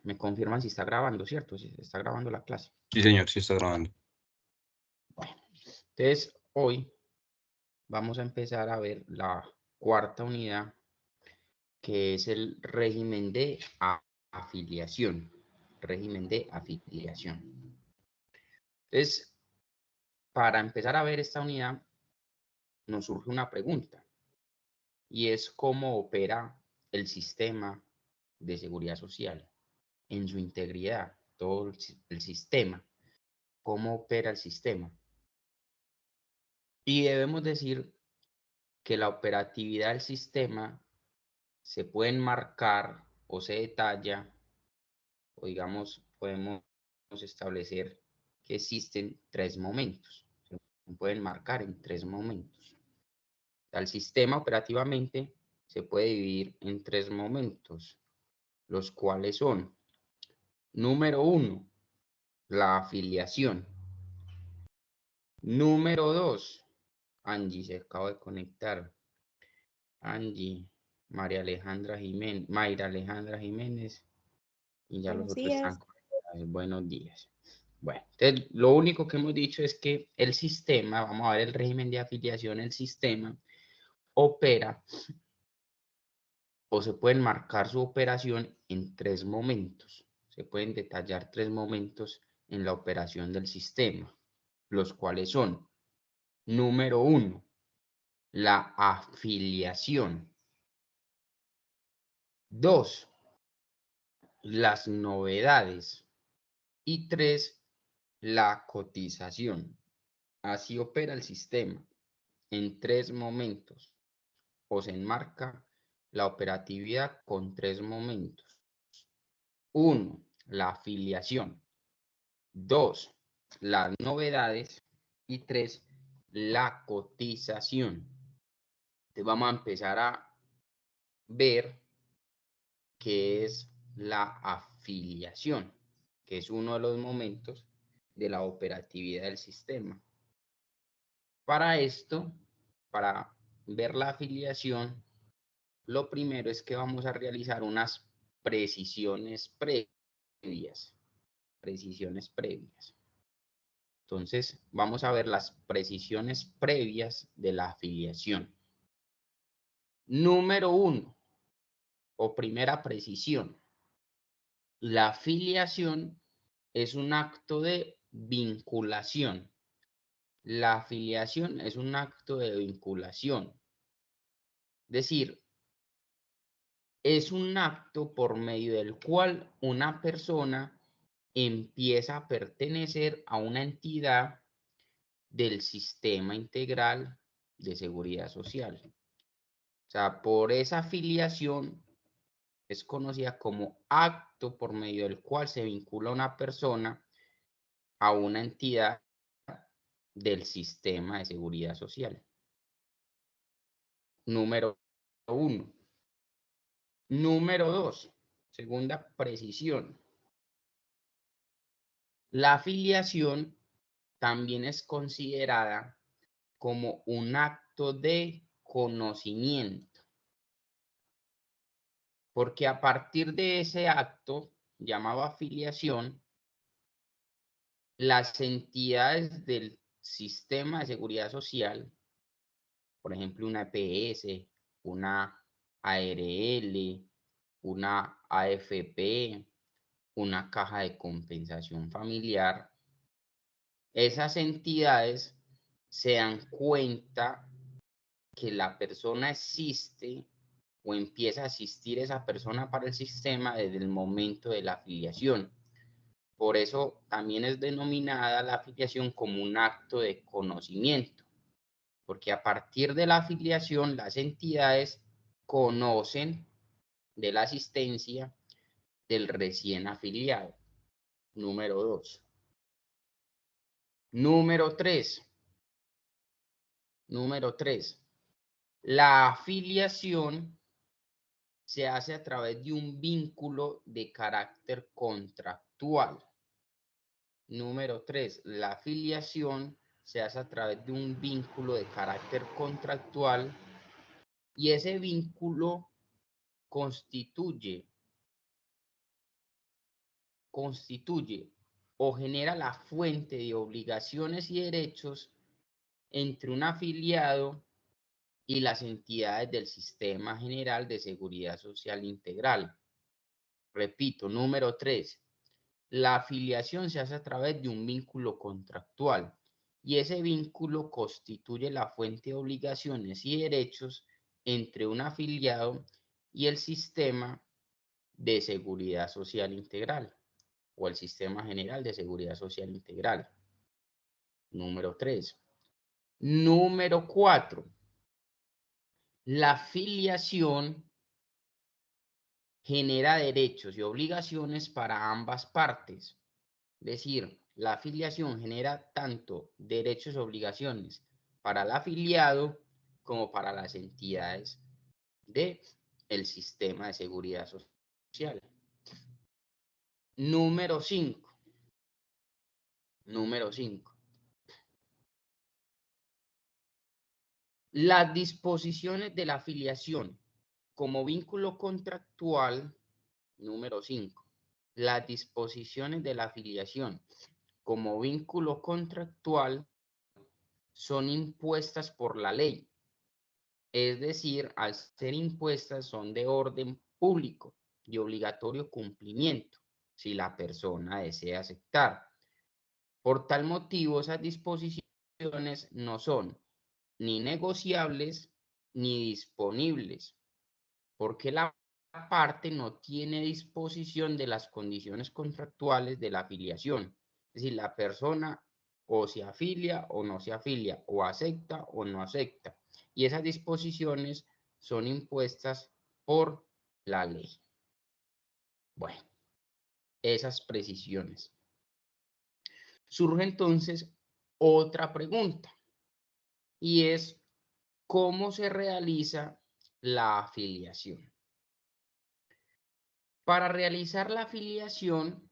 Me confirman si está grabando, ¿cierto? Si está grabando la clase. Sí, señor, sí está grabando. Bueno, entonces hoy vamos a empezar a ver la cuarta unidad, que es el régimen de afiliación. Régimen de afiliación. Entonces, para empezar a ver esta unidad, nos surge una pregunta, y es cómo opera el sistema de seguridad social en su integridad, todo el sistema, cómo opera el sistema. Y debemos decir que la operatividad del sistema se puede enmarcar o se detalla, o digamos, podemos establecer que existen tres momentos. Se pueden marcar en tres momentos. El sistema operativamente se puede dividir en tres momentos, los cuales son: número 1, la afiliación. Número 2, Angie se acaba de conectar. Angie, María Alejandra Jiménez, Mayra Alejandra Jiménez, y ya los Buenos otros días. están conectados. Buenos días. Bueno, entonces lo único que hemos dicho es que el sistema, vamos a ver el régimen de afiliación, el sistema opera o se pueden marcar su operación en tres momentos. Se pueden detallar tres momentos en la operación del sistema, los cuales son: número 1, la afiliación. 2, las novedades. Y 3, la cotización. Así opera el sistema en tres momentos, o se enmarca la operatividad con tres momentos. 1, la afiliación. 2, las novedades. Y 3, la cotización. Entonces vamos a empezar a ver qué es la afiliación, que es uno de los momentos de la operatividad del sistema. Para esto, para ver la afiliación, lo primero es que vamos a realizar unas precisiones previas. Precisiones previas. Entonces, vamos a ver las precisiones previas de la afiliación. Número 1, o primera precisión. La afiliación es un acto de vinculación. La afiliación es un acto de vinculación. Es decir, es un acto por medio del cual una persona empieza a pertenecer a una entidad del sistema integral de seguridad social. O sea, por esa afiliación es conocida como acto por medio del cual se vincula una persona a una entidad del sistema de seguridad social. Número 1. Número 2, segunda precisión. La afiliación también es considerada como un acto de conocimiento, porque a partir de ese acto llamado afiliación, las entidades del sistema de seguridad social, por ejemplo, una EPS, una ARL, una AFP, una caja de compensación familiar, esas entidades se dan cuenta que la persona existe o empieza a existir esa persona para el sistema desde el momento de la afiliación. Por eso también es denominada la afiliación como un acto de conocimiento, porque a partir de la afiliación las entidades conocen de la asistencia del recién afiliado. Número 2. Número 3. La afiliación se hace a través de un vínculo de carácter contractual. Número 3. La afiliación se hace a través de un vínculo de carácter contractual, y ese vínculo constituye constituye o genera la fuente de obligaciones y derechos entre un afiliado y las entidades del Sistema General de Seguridad Social Integral. Repito, número 3. La afiliación se hace a través de un vínculo contractual y ese vínculo constituye la fuente de obligaciones y derechos entre un afiliado y el Sistema de Seguridad Social Integral o el Sistema General de Seguridad Social Integral. Número 3. Número 4. La afiliación genera derechos y obligaciones para ambas partes. Es decir, la afiliación genera tanto derechos y obligaciones para el afiliado como para las entidades del sistema de seguridad social. Número 5. Número 5. Las disposiciones de la afiliación como vínculo contractual. Número 5. Las disposiciones de la afiliación como vínculo contractual son impuestas por la ley. Es decir, al ser impuestas son de orden público, de obligatorio cumplimiento, si la persona desea aceptar. Por tal motivo, esas disposiciones no son ni negociables ni disponibles, porque la parte no tiene disposición de las condiciones contractuales de la afiliación. Es decir, la persona o se afilia o no se afilia, o acepta o no acepta. Y esas disposiciones son impuestas por la ley. Bueno, esas precisiones. Surge entonces otra pregunta, y es, ¿cómo se realiza la afiliación? Para realizar la afiliación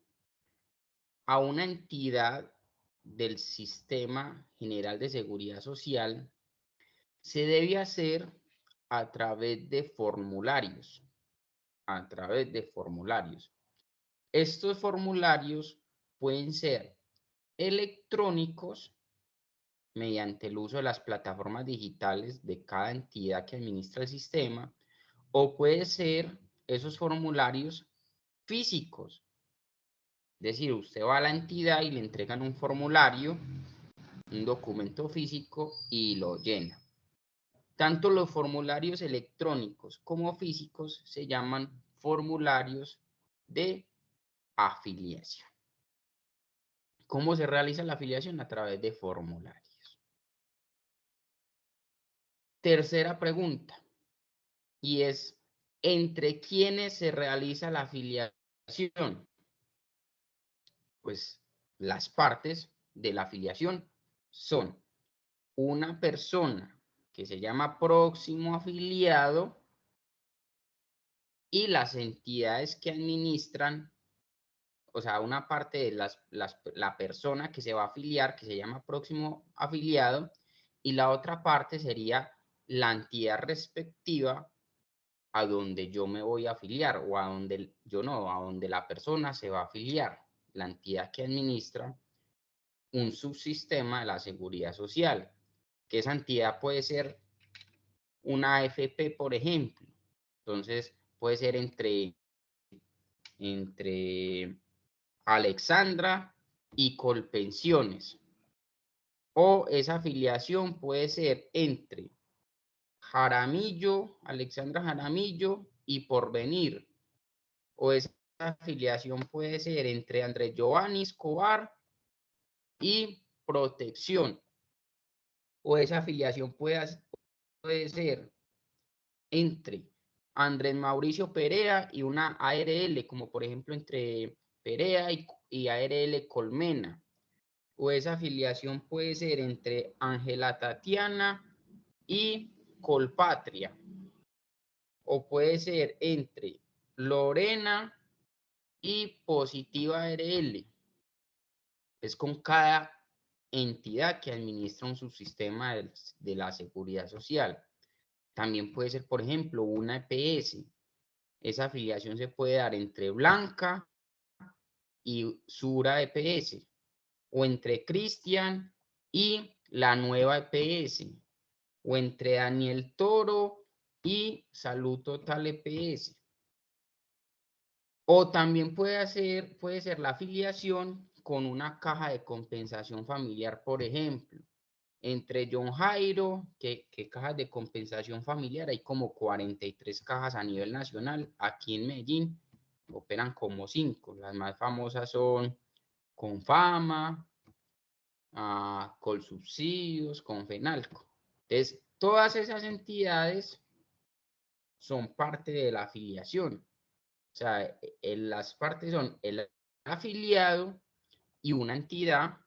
a una entidad del Sistema General de Seguridad Social, se debe hacer a través de formularios. A través de formularios. Estos formularios pueden ser electrónicos mediante el uso de las plataformas digitales de cada entidad que administra el sistema, o puede ser esos formularios físicos. Es decir, usted va a la entidad y le entregan un formulario, un documento físico, y lo llena. Tanto los formularios electrónicos como físicos se llaman formularios de afiliación. ¿Cómo se realiza la afiliación? A través de formularios. Tercera pregunta, y es, ¿entre quiénes se realiza la afiliación? Pues las partes de la afiliación son una persona que se llama próximo afiliado y las entidades que administran, o sea, una parte de la persona que se va a afiliar, que se llama próximo afiliado, y la otra parte sería la entidad respectiva a donde yo me voy a afiliar, o a donde yo no, a donde la persona se va a afiliar, la entidad que administra un subsistema de la seguridad social, que esa entidad puede ser una AFP, por ejemplo. Entonces, puede ser entre Alexandra y Colpensiones. O esa afiliación puede ser entre Jaramillo, Alexandra Jaramillo y Porvenir. O esa afiliación puede ser entre Andrés Giovanni Escobar y Protección. O esa afiliación puede ser entre Andrés Mauricio Perea y una ARL, como por ejemplo entre Perea y ARL Colmena. O esa afiliación puede ser entre Ángela Tatiana y Colpatria. O puede ser entre Lorena y Positiva ARL. Es con cada entidad que administra un subsistema de la seguridad social. También puede ser, por ejemplo, una EPS. Esa afiliación se puede dar entre Blanca y Sura EPS, o entre Cristian y la nueva EPS, o entre Daniel Toro y Salud Total EPS. O también puede ser la afiliación con una caja de compensación familiar, por ejemplo, entre John Jairo, que cajas de compensación familiar, hay como 43 cajas a nivel nacional. Aquí en Medellín operan como 5. Las más famosas son Confama, Colsubsidios, Confenalco. Entonces, todas esas entidades son parte de la afiliación. O sea, las partes son el afiliado y una entidad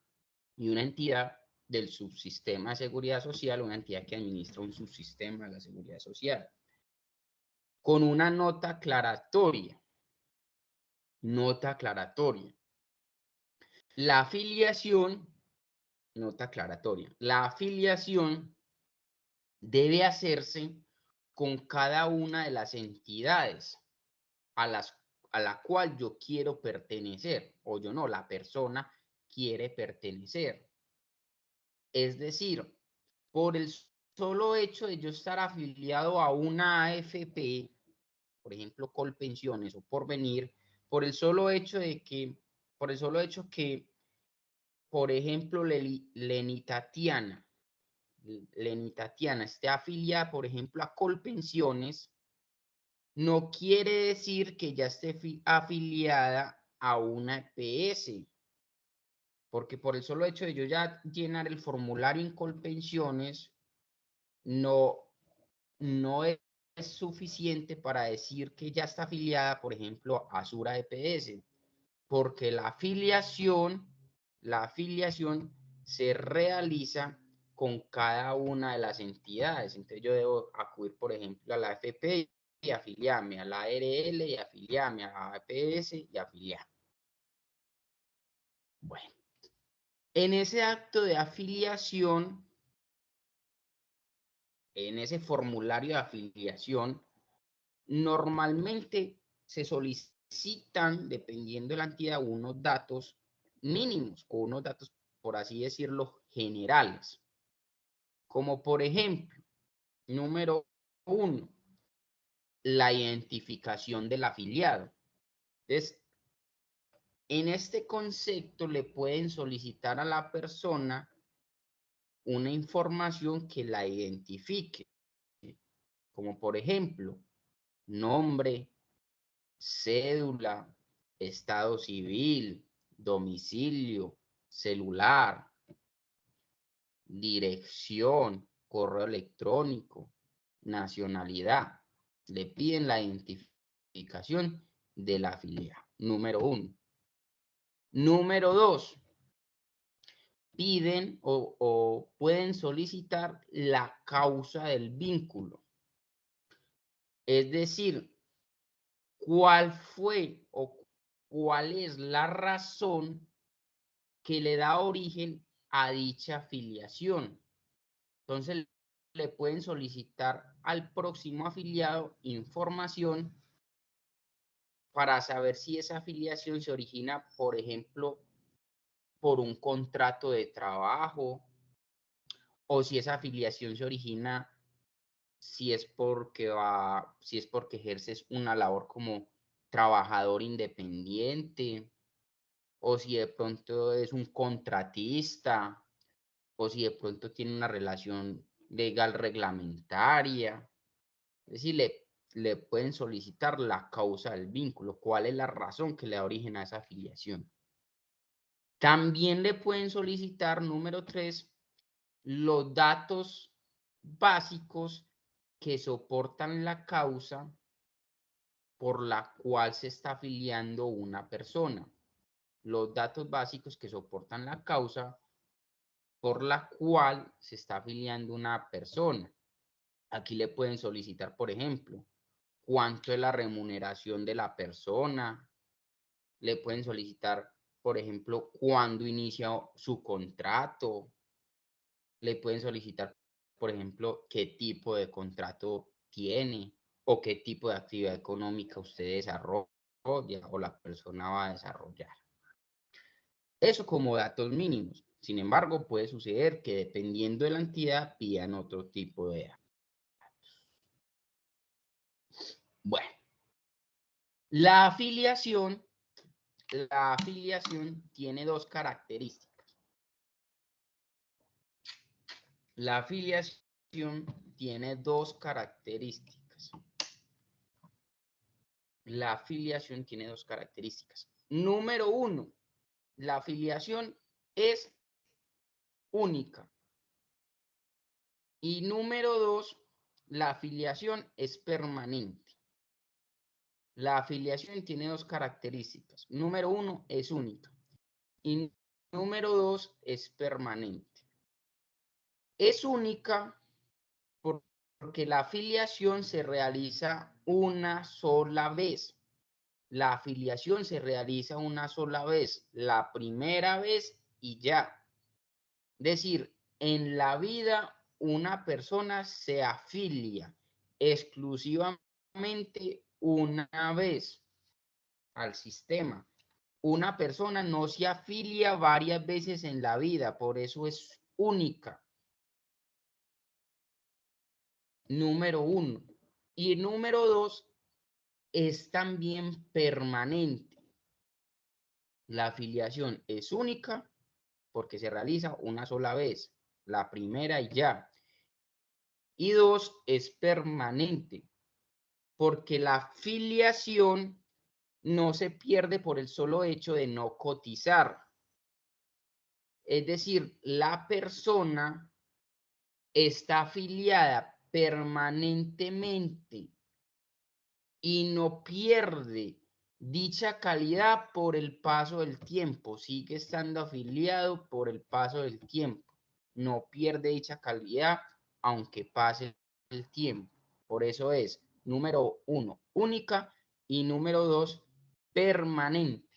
del subsistema de seguridad social, una entidad que administra un subsistema de la seguridad social, con una nota aclaratoria. Nota aclaratoria. La afiliación, nota aclaratoria, la afiliación debe hacerse con cada una de las entidades a la cual yo quiero pertenecer, o yo no, la persona quiere pertenecer. Es decir, por el solo hecho de yo estar afiliado a una AFP, por ejemplo, Colpensiones o Porvenir, por el solo hecho que, por ejemplo, Leni Tatiana esté afiliada, por ejemplo, a Colpensiones, no quiere decir que ya esté afiliada a una EPS, porque por el solo hecho de yo ya llenar el formulario en Colpensiones, no es suficiente para decir que ya está afiliada, por ejemplo, a Sura EPS, porque la afiliación se realiza con cada una de las entidades. Entonces yo debo acudir, por ejemplo, a la AFP y afiliarme, a la ARL y afiliarme, a la APS y afiliarme. Bueno, en ese acto de afiliación, en ese formulario de afiliación, normalmente se solicitan, dependiendo de la entidad, unos datos mínimos o unos datos, por así decirlo, generales. Como por ejemplo, número 1, la identificación del afiliado. Entonces, en este concepto le pueden solicitar a la persona una información que la identifique, como por ejemplo, nombre, cédula, estado civil, domicilio, celular, dirección, correo electrónico, nacionalidad. Le piden la identificación de la afiliado. Número 1. Número 2. Piden o pueden solicitar la causa del vínculo. Es decir, ¿cuál fue o cuál es la razón que le da origen a dicha afiliación? Entonces, le pueden solicitar al próximo afiliado información para saber si esa afiliación se origina, por ejemplo, por un contrato de trabajo, o si esa afiliación se origina si es porque ejerces una labor como trabajador independiente, o si de pronto es un contratista, o si de pronto tiene una relación legal reglamentaria. Es decir, le pueden solicitar la causa del vínculo, cuál es la razón que le da origen a esa afiliación. También le pueden solicitar, número 3, los datos básicos que soportan la causa por la cual se está afiliando una persona. Los datos básicos que soportan la causa por la cual se está afiliando una persona. Aquí le pueden solicitar, por ejemplo, cuánto es la remuneración de la persona. Le pueden solicitar, por ejemplo, cuándo inicia su contrato. Le pueden solicitar, por ejemplo, qué tipo de contrato tiene o qué tipo de actividad económica usted desarrolla o la persona va a desarrollar. Eso como datos mínimos. Sin embargo, puede suceder que dependiendo de la entidad pidan otro tipo de datos. Bueno, la afiliación tiene dos características. La afiliación tiene dos características. La afiliación tiene dos características. Número uno, la afiliación es única. Y número dos, la afiliación es permanente. La afiliación tiene dos características. Número uno, es única. Y número dos, es permanente. Es única porque la afiliación se realiza una sola vez. La afiliación se realiza una sola vez, la primera vez y ya. Es decir, en la vida una persona se afilia exclusivamente una vez al sistema. Una persona no se afilia varias veces en la vida, por eso es única. Número uno. Y número dos, es también permanente. La afiliación es única porque se realiza una sola vez, la primera y ya. Y dos, es permanente porque la afiliación no se pierde por el solo hecho de no cotizar. Es decir, la persona está afiliada permanentemente y no pierde dicha calidad por el paso del tiempo, sigue estando afiliado por el paso del tiempo, no pierde dicha calidad aunque pase el tiempo. Por eso es, número uno, única y número dos, permanente.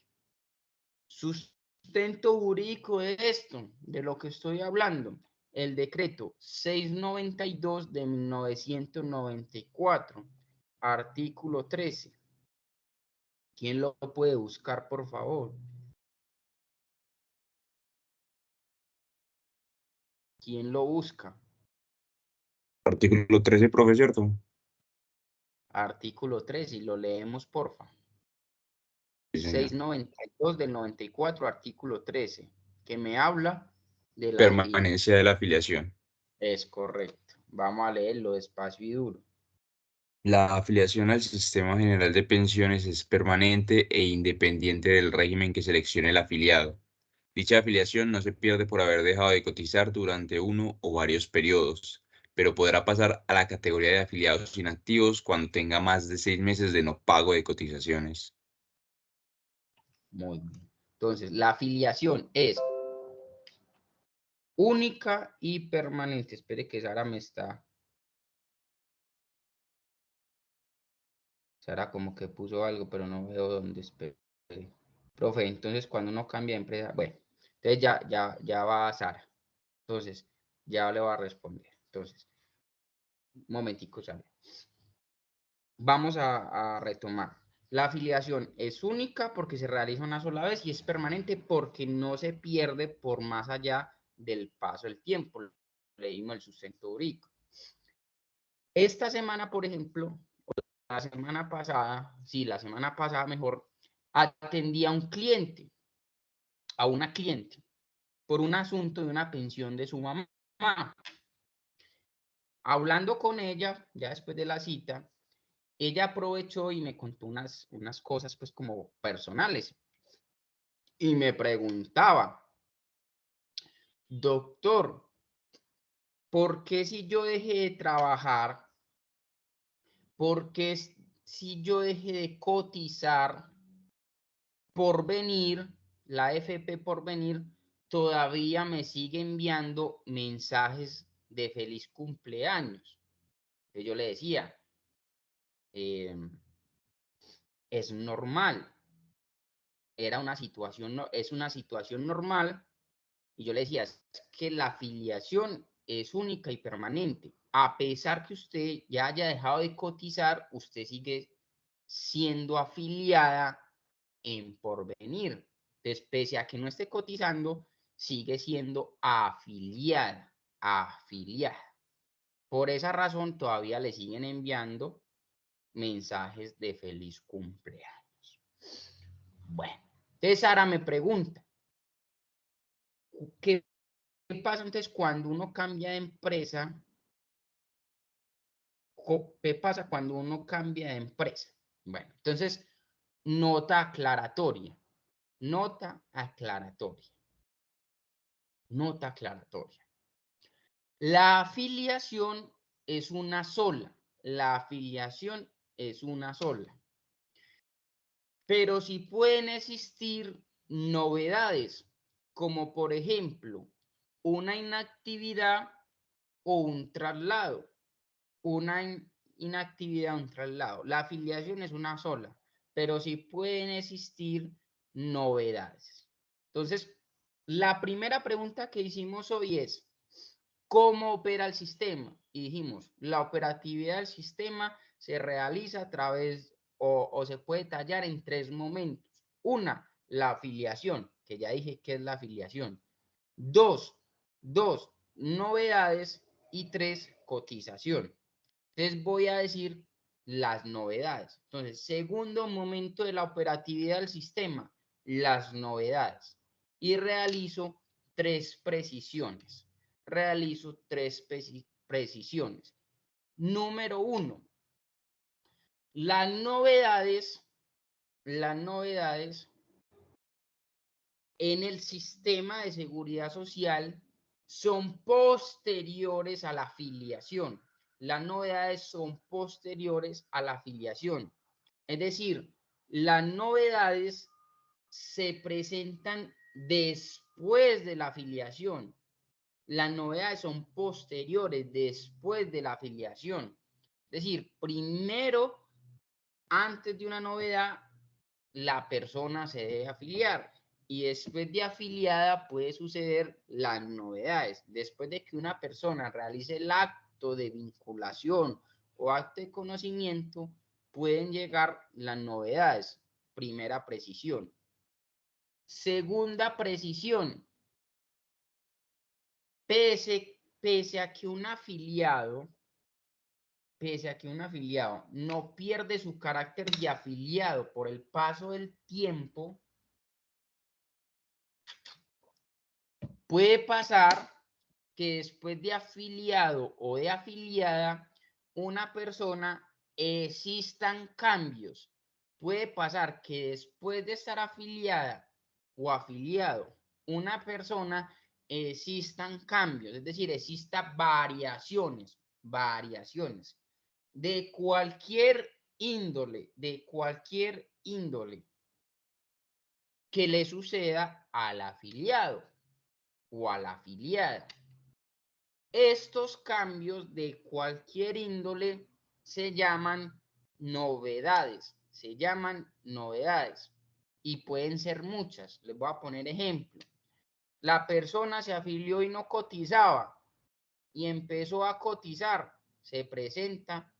Sustento jurídico de esto, de lo que estoy hablando, el decreto 692 de 1994, artículo 13. ¿Quién lo puede buscar, por favor? ¿Quién lo busca? Artículo 13, profe, ¿cierto? Artículo 13, y lo leemos, porfa. Sí, señor. 692 del 94, artículo 13, que me habla de la afiliación. Permanencia de la afiliación. Es correcto. Vamos a leerlo despacio y duro. La afiliación al Sistema General de Pensiones es permanente e independiente del régimen que seleccione el afiliado. Dicha afiliación no se pierde por haber dejado de cotizar durante uno o varios periodos, pero podrá pasar a la categoría de afiliados inactivos cuando tenga más de 6 meses de no pago de cotizaciones. Muy bien. Entonces, la afiliación es única y permanente. Espere que Sara me está. Sara como que puso algo, pero no veo dónde. Espere. Profe, entonces cuando uno cambia de empresa, bueno, entonces ya va Sara. Entonces, ya le va a responder. Entonces, un momentico, Sara. Vamos a retomar. La afiliación es única porque se realiza una sola vez y es permanente porque no se pierde por más allá del paso del tiempo. Leímos el sustento jurídico. Esta semana, por ejemplo, la semana pasada, sí, la semana pasada mejor, atendí a un cliente, a una cliente, por un asunto de una pensión de su mamá. Hablando con ella, ya después de la cita, ella aprovechó y me contó unas cosas pues como personales y me preguntaba, doctor, ¿por qué si yo dejé de trabajar, por qué si yo dejé de cotizar por venir, la FP por venir, todavía me sigue enviando mensajes de feliz cumpleaños? Que yo le decía, eh, es normal, era una situación, es una situación normal. Y yo le decía, es que la afiliación es única y permanente. A pesar que usted ya haya dejado de cotizar, usted sigue siendo afiliada en Porvenir. Entonces, pese a que no esté cotizando, sigue siendo afiliada, afiliada. Por esa razón, todavía le siguen enviando mensajes de feliz cumpleaños. Bueno, entonces Sara me pregunta, ¿qué pasa entonces cuando uno cambia de empresa? ¿Qué pasa cuando uno cambia de empresa? Bueno, entonces, nota aclaratoria, nota aclaratoria, nota aclaratoria. La afiliación es una sola, la afiliación es una sola. Pero sí pueden existir novedades, como por ejemplo, una inactividad o un traslado. Una inactividad o un traslado. La afiliación es una sola, pero sí pueden existir novedades. Entonces, la primera pregunta que hicimos hoy es, ¿cómo opera el sistema? Y dijimos, la operatividad del sistema se realiza a través o se puede tallar en tres momentos. Una, la afiliación, que ya dije que es la afiliación. Dos, novedades. Y tres, cotización. Entonces voy a decir las novedades. Entonces, segundo momento de la operatividad del sistema, las novedades. Y realizo tres precisiones. Realizo tres precisiones. Número uno, las novedades en el sistema de seguridad social son posteriores a la afiliación. Las novedades son posteriores a la afiliación. Es decir, las novedades se presentan después de la afiliación. Las novedades son posteriores, después de la afiliación. Es decir, primero, antes de una novedad, la persona se debe afiliar y después de afiliada puede suceder las novedades. Después de que una persona realice el acto de vinculación o acto de conocimiento, pueden llegar las novedades. Primera precisión. Segunda precisión. Pese a que un afiliado no pierde su carácter de afiliado por el paso del tiempo, puede pasar que después de afiliado o de afiliada, una persona existan cambios. Puede pasar que después de estar afiliada o afiliado, una persona existan cambios, es decir, existan variaciones de cualquier índole, que le suceda al afiliado o a la afiliada. Estos cambios de cualquier índole se llaman novedades, y pueden ser muchas. Les voy a poner ejemplo. La persona se afilió y no cotizaba y empezó a cotizar, se presenta,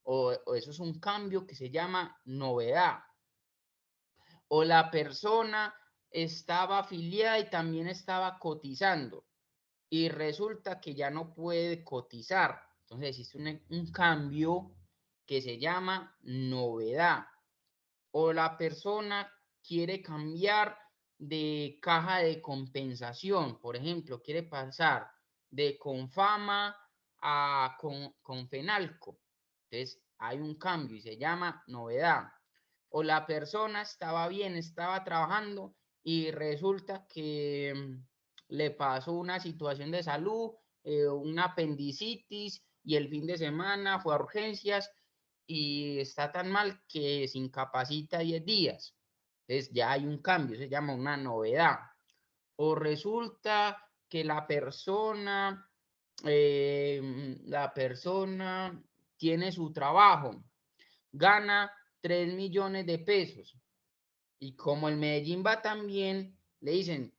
o eso es un cambio que se llama novedad. O la persona estaba afiliada y también estaba cotizando y resulta que ya no puede cotizar. Entonces existe un cambio que se llama novedad. O la persona quiere cambiar de caja de compensación. Por ejemplo, quiere pasar de Confama a Confenalco. Entonces hay un cambio y se llama novedad. O la persona estaba bien, estaba trabajando y resulta que le pasó una situación de salud, una apendicitis, y el fin de semana fue a urgencias y está tan mal que se incapacita 10 días. Entonces ya hay un cambio, se llama una novedad. O resulta que la persona tiene su trabajo, gana 3 millones de pesos. Y como el Medellín va tan bien, le dicen,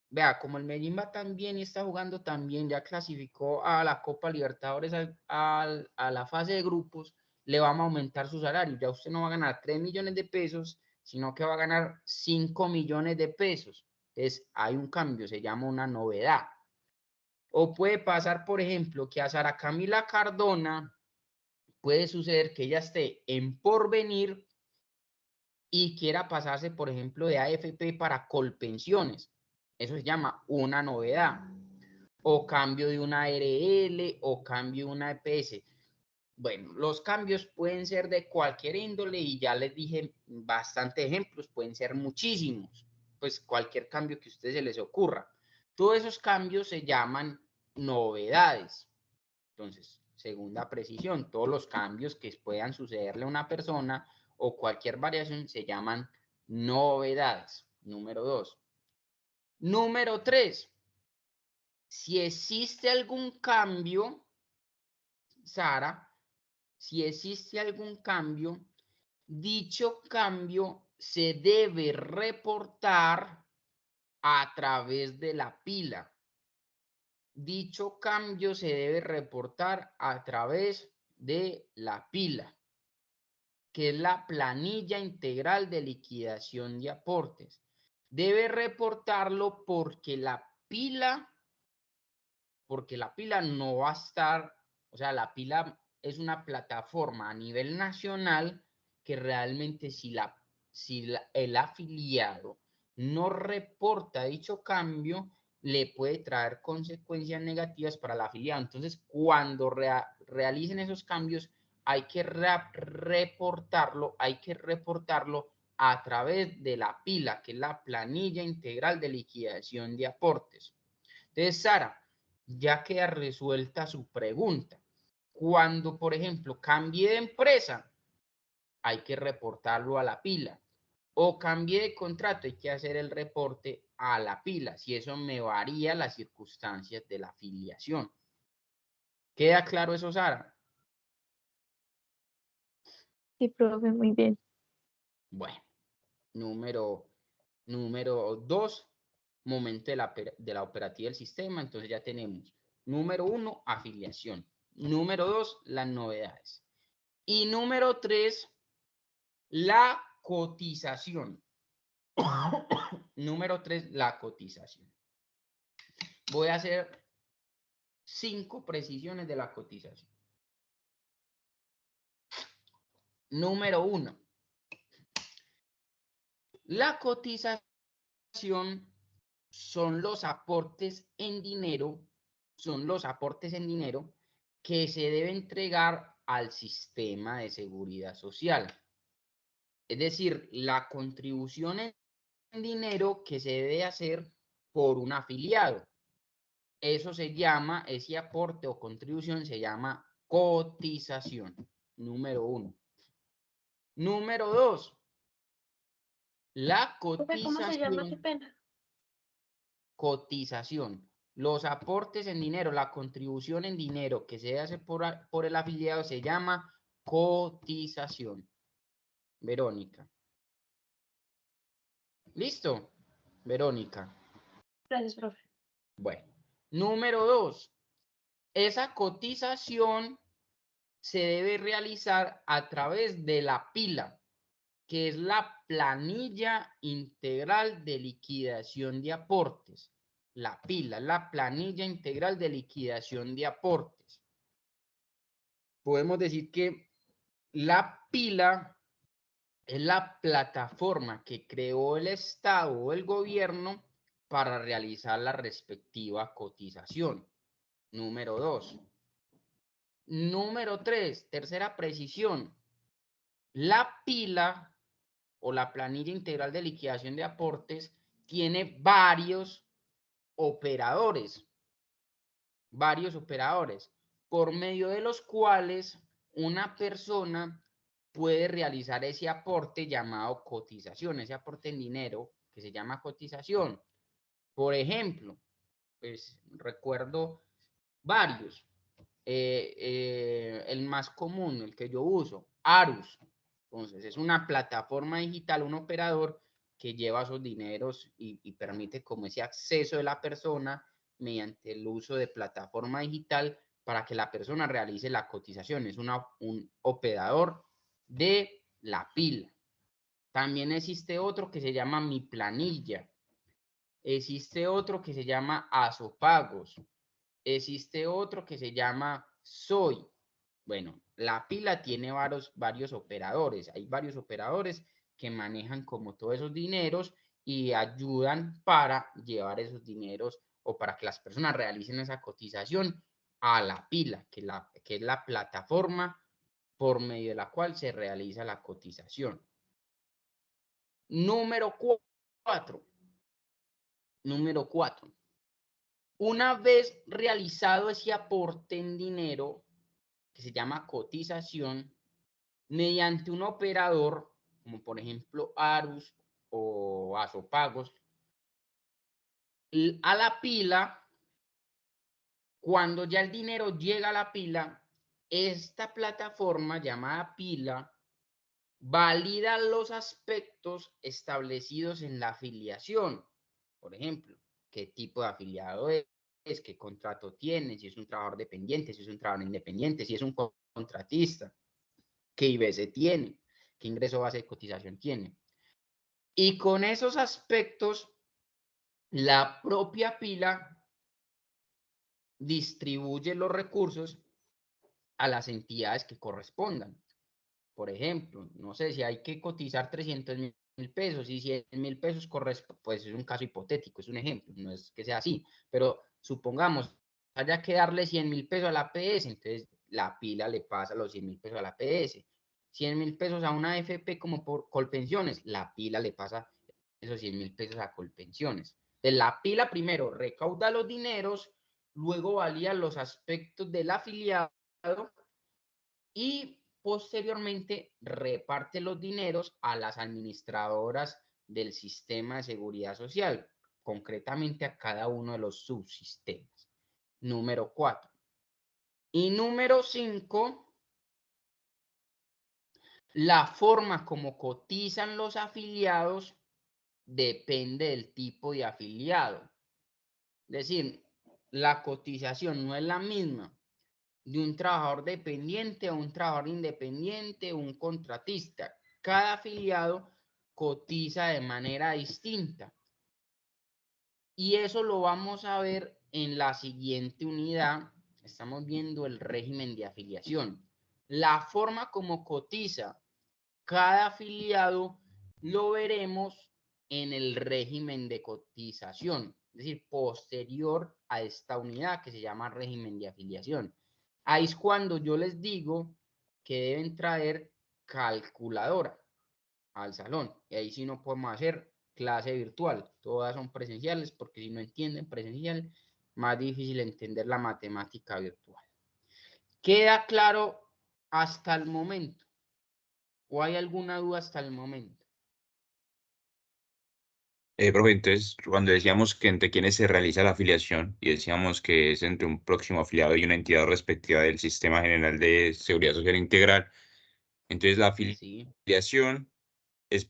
vea, como el Medellín va tan bien y está jugando tan bien, ya clasificó a la Copa Libertadores a la fase de grupos, le vamos a aumentar su salario. Ya usted no va a ganar 3 millones de pesos, sino que va a ganar 5 millones de pesos. Entonces, hay un cambio, se llama una novedad. O puede pasar, por ejemplo, que a Sara Camila Cardona puede suceder que ella esté en Porvenir y quiera pasarse, por ejemplo, de AFP para Colpensiones. Eso se llama una novedad. O cambio de una ARL o cambio de una EPS. Bueno, los cambios pueden ser de cualquier índole y ya les dije bastantes ejemplos, pueden ser muchísimos, pues cualquier cambio que a ustedes se les ocurra. Todos esos cambios se llaman novedades. Entonces, segunda precisión, todos los cambios que puedan sucederle a una persona o cualquier variación se llaman novedades. Número 2. Número 3. Si existe algún cambio, Sara, si existe algún cambio, dicho cambio se debe reportar a través de la pila. Dicho cambio se debe reportar a través de la pila, que es la planilla integral de liquidación de aportes. Debe reportarlo porque la pila no va a estar, o sea, la pila es una plataforma a nivel nacional que realmente si el afiliado no reporta dicho cambio, le puede traer consecuencias negativas para el afiliado. Entonces, cuando realicen esos cambios, hay que reportarlo a través de la pila, que es la planilla integral de liquidación de aportes. Entonces, Sara, ya queda resuelta su pregunta. Cuando, por ejemplo, cambie de empresa, hay que reportarlo a la pila. O cambie de contrato, hay que hacer el reporte a la pila. Si eso me varía las circunstancias de la afiliación. ¿Queda claro eso, Sara? Sí, profe, muy bien. Bueno, número 2, momento de la operativa del sistema. Entonces ya tenemos número 1, afiliación. Número 2, las novedades. Y número 3, la cotización. Número 3, la cotización. Voy a hacer 5 precisiones de la cotización. Número 1, la cotización son los aportes en dinero, que se debe entregar al sistema de seguridad social. Es decir, la contribución en dinero que se debe hacer por un afiliado. Eso se llama, ese aporte o contribución se llama cotización. Número 1. Número 2, la Profe, ¿cómo se llama? Qué cotización. pena. Cotización. Los aportes en dinero, la contribución en dinero que se hace por el afiliado se llama cotización. Verónica. ¿Listo? Verónica. Gracias, profe. Bueno. Número 2. Esa cotización se debe realizar a través de la pila, que es la planilla integral de liquidación de aportes. La pila, la planilla integral de liquidación de aportes. Podemos decir que la pila es la plataforma que creó el Estado o el gobierno para realizar la respectiva cotización. Número 2. Número 3, tercera precisión. La pila o la planilla integral de liquidación de aportes tiene varios operadores, por medio de los cuales una persona puede realizar ese aporte llamado cotización, ese aporte en dinero que se llama cotización. Por ejemplo, pues recuerdo varios. El más común, el que yo uso, Arus. Entonces, es una plataforma digital, un operador que lleva esos dineros y permite como ese acceso de la persona mediante el uso de plataforma digital para que la persona realice la cotización. Es un operador de la pila. También existe otro que se llama Mi Planilla. Existe otro que se llama Asopagos. Existe otro que se llama Soy. Bueno, la pila tiene varios operadores. Hay varios operadores que manejan como todos esos dineros y ayudan para llevar esos dineros o para que las personas realicen esa cotización a la pila, que es la plataforma por medio de la cual se realiza la cotización. Número 4. Número 4. Una vez realizado ese aporte en dinero, que se llama cotización, mediante un operador, como por ejemplo Arus o Asopagos, a la pila, cuando ya el dinero llega a la pila, esta plataforma llamada pila valida los aspectos establecidos en la afiliación. Por ejemplo, qué tipo de afiliado es, qué contrato tiene, si es un trabajador dependiente, si es un trabajador independiente, si es un contratista, qué IBC tiene, qué ingreso base de cotización tiene. Y con esos aspectos, la propia pila distribuye los recursos a las entidades que correspondan. Por ejemplo, no sé si hay que cotizar 300.000 pesos y 100.000 pesos corresponde, pues es un caso hipotético, es un ejemplo, no es que sea así, pero supongamos haya que darle 100.000 pesos a la PS, entonces la pila le pasa los 100.000 pesos a la PS. 100.000 pesos a una AFP como por Colpensiones, la pila le pasa esos 100.000 pesos a Colpensiones. Entonces la pila primero recauda los dineros, luego valía los aspectos del afiliado y posteriormente reparte los dineros a las administradoras del sistema de seguridad social, concretamente a cada uno de los subsistemas. Número 4. Y número 5, la forma como cotizan los afiliados depende del tipo de afiliado. Es decir, la cotización no es la misma de un trabajador dependiente a un trabajador independiente, un contratista. Cada afiliado cotiza de manera distinta. Y eso lo vamos a ver en la siguiente unidad. Estamos viendo el régimen de afiliación. La forma como cotiza cada afiliado lo veremos en el régimen de cotización, es decir, posterior a esta unidad que se llama régimen de afiliación. Ahí es cuando yo les digo que deben traer calculadora al salón. Y ahí sí no podemos hacer clase virtual. Todas son presenciales porque si no entienden presencial, más difícil entender la matemática virtual. ¿Queda claro hasta el momento? ¿O hay alguna duda hasta el momento? Profe, entonces, cuando decíamos que entre quienes se realiza la afiliación y decíamos que es entre un próximo afiliado y una entidad respectiva del Sistema General de Seguridad Social Integral, entonces la Sí. afiliación es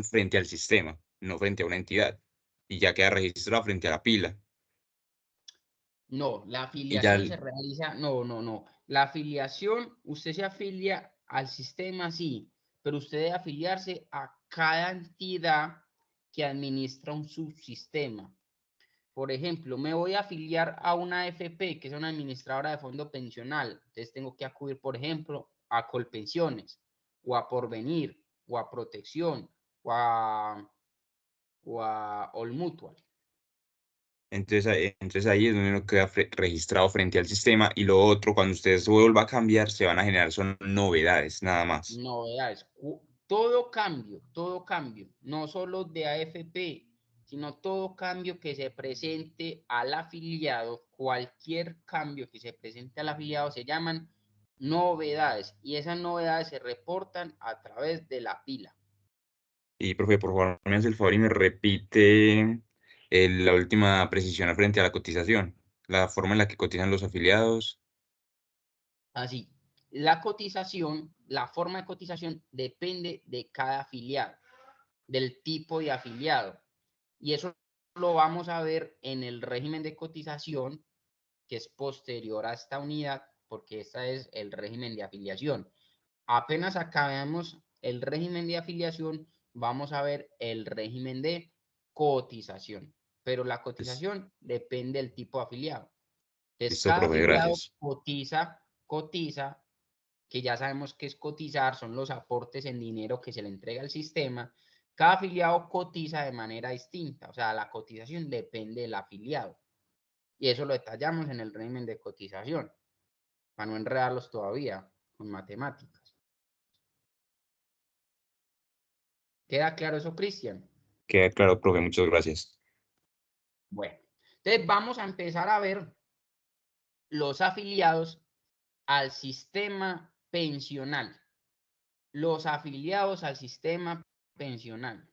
frente al sistema, no frente a una entidad, y ya queda registrado frente a la pila. No, la Y ya, afiliación se realiza, no. La afiliación, usted se afilia al sistema, sí, pero usted debe afiliarse a cada entidad que administra un subsistema. Por ejemplo, me voy a afiliar a una AFP, que es una administradora de fondo pensional. Entonces tengo que acudir, por ejemplo, a Colpensiones, o a Porvenir, o a Protección, o a All Mutual. entonces ahí es donde uno queda registrado frente al sistema, y lo otro, cuando ustedes vuelva a cambiar, se van a generar son novedades, nada más. Novedades. Todo cambio, no solo de AFP, sino todo cambio que se presente al afiliado, cualquier cambio que se presente al afiliado se llaman novedades y esas novedades se reportan a través de la pila. Y, profe, por favor, me hace el favor y me repite la última precisión frente a la cotización, la forma en la que cotizan los afiliados. Así, la cotización, la forma de cotización depende de cada afiliado, del tipo de afiliado. Y eso lo vamos a ver en el régimen de cotización, que es posterior a esta unidad, porque esta es el régimen de afiliación. Apenas acabemos el régimen de afiliación, vamos a ver el régimen de cotización, pero la cotización depende del tipo de afiliado. Entonces, Listo, cada profe, afiliado gracias. cotiza, que ya sabemos que es cotizar, son los aportes en dinero que se le entrega al sistema. Cada afiliado cotiza de manera distinta, o sea, la cotización depende del afiliado. Y eso lo detallamos en el régimen de cotización, para no enredarlos todavía con matemáticas. ¿Queda claro eso, Cristian? Queda claro, profe, muchas gracias. Bueno, entonces vamos a empezar a ver los afiliados al sistema pensional. Los afiliados al sistema pensional.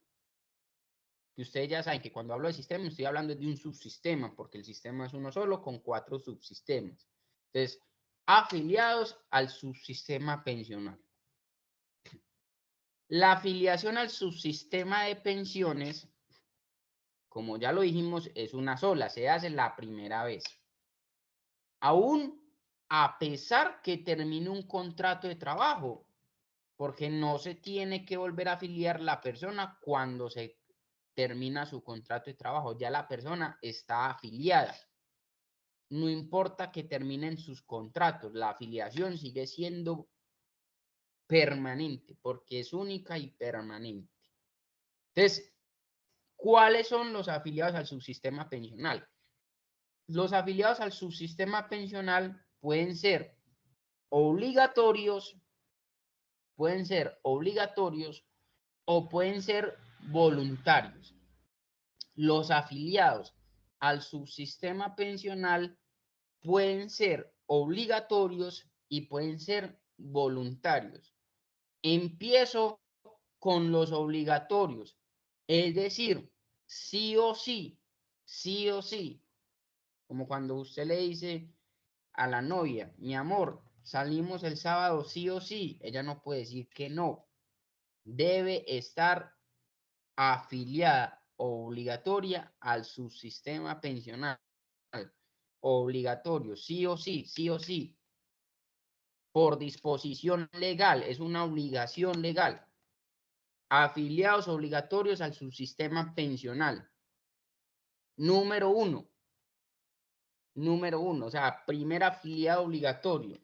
Que ustedes ya saben que cuando hablo de sistema estoy hablando de un subsistema, porque el sistema es uno solo con 4 subsistemas. Entonces, afiliados al subsistema pensional. La afiliación al subsistema de pensiones, como ya lo dijimos, es una sola, se hace la primera vez. Aún a pesar que termine un contrato de trabajo, porque no se tiene que volver a afiliar la persona cuando se termina su contrato de trabajo, ya la persona está afiliada. No importa que terminen sus contratos, la afiliación sigue siendo permanente, porque es única y permanente. Entonces, ¿cuáles son los afiliados al subsistema pensional? Los afiliados al subsistema pensional pueden ser obligatorios, o pueden ser voluntarios. Los afiliados al subsistema pensional pueden ser obligatorios y pueden ser voluntarios. Empiezo con los obligatorios, es decir, sí o sí, como cuando usted le dice a la novia, mi amor, salimos el sábado sí o sí, ella no puede decir que no, debe estar afiliada obligatoria al subsistema pensional. Obligatorio, sí o sí, por disposición legal, es una obligación legal. Afiliados obligatorios al subsistema pensional. Número uno, o sea, primer afiliado obligatorio.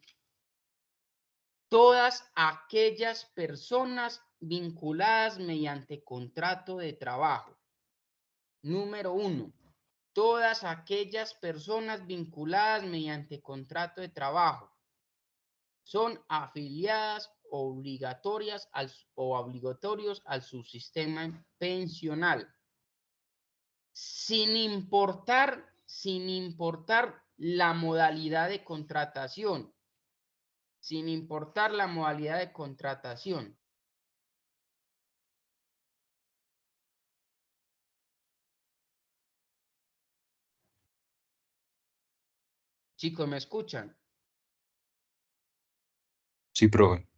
Todas aquellas personas vinculadas mediante contrato de trabajo. Número uno, todas aquellas personas vinculadas mediante contrato de trabajo son afiliadas obligatorias o obligatorios al subsistema pensional, sin importar la modalidad de contratación, sin importar la modalidad de contratación. Chicos, ¿me escuchan? Sí, profe.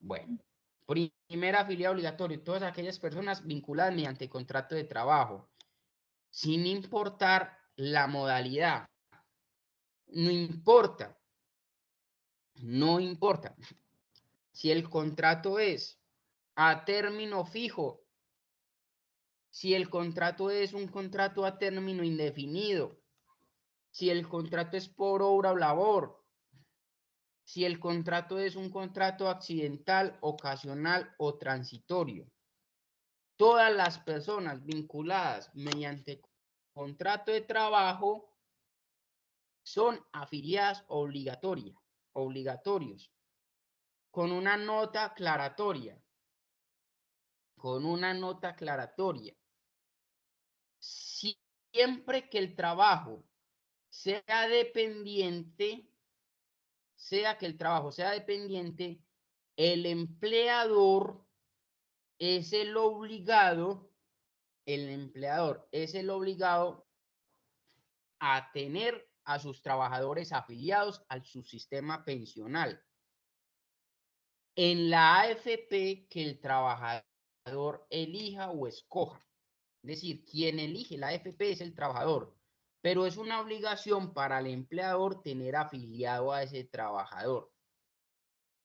Bueno, primer afiliado obligatorio, todas aquellas personas vinculadas mediante contrato de trabajo, sin importar la modalidad. No importa, si el contrato es a término fijo, si el contrato es un contrato a término indefinido, si el contrato es por obra o labor, si el contrato es un contrato accidental, ocasional o transitorio. Todas las personas vinculadas mediante contrato de trabajo son afiliadas obligatorios, con una nota aclaratoria. Siempre que el trabajo sea dependiente, el empleador es el obligado, a tener a sus trabajadores afiliados al subsistema pensional. En la AFP que el trabajador elija o escoja. Es decir, quien elige la AFP es el trabajador, pero es una obligación para el empleador tener afiliado a ese trabajador.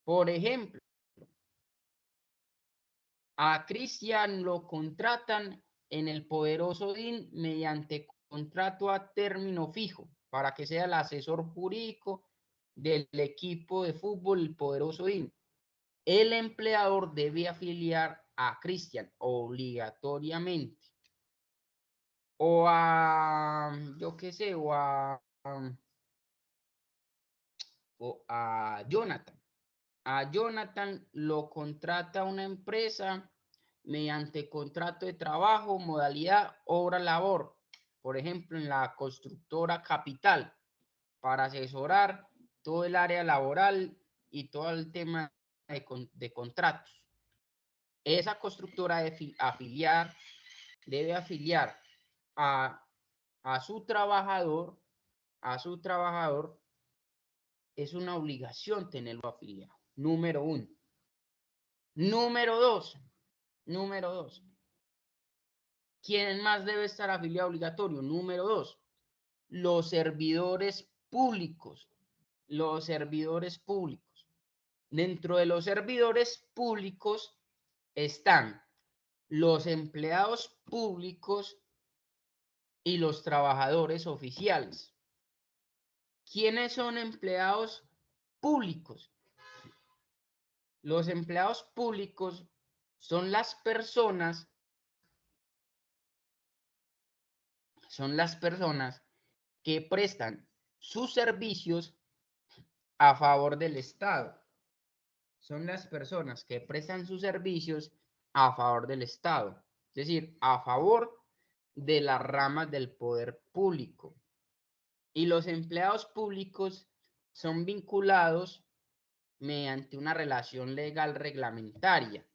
Por ejemplo, A Cristian lo contratan en el poderoso DIN mediante contrato a término fijo para que sea el asesor jurídico del equipo de fútbol, el poderoso DIN. El empleador debe afiliar a Cristian obligatoriamente. O a, yo qué sé, o a Jonathan. A Jonathan lo contrata una empresa mediante contrato de trabajo, modalidad, obra-labor. Por ejemplo, en la constructora Capital, para asesorar todo el área laboral y todo el tema de contratos. Esa constructora debe afiliar a, a su trabajador, es una obligación tenerlo afiliado. Número uno. Número dos. ¿Quién más debe estar afiliado obligatorio? Número dos. Los servidores públicos. Los servidores públicos. Dentro de los servidores públicos están los empleados públicos y los trabajadores oficiales. ¿Quiénes son empleados públicos? Los empleados públicos son las personas que prestan sus servicios a favor del Estado. Son las personas que prestan sus servicios a favor del Estado, es decir, a favor de las ramas del poder público. Y los empleados públicos son vinculados mediante una relación legal reglamentaria.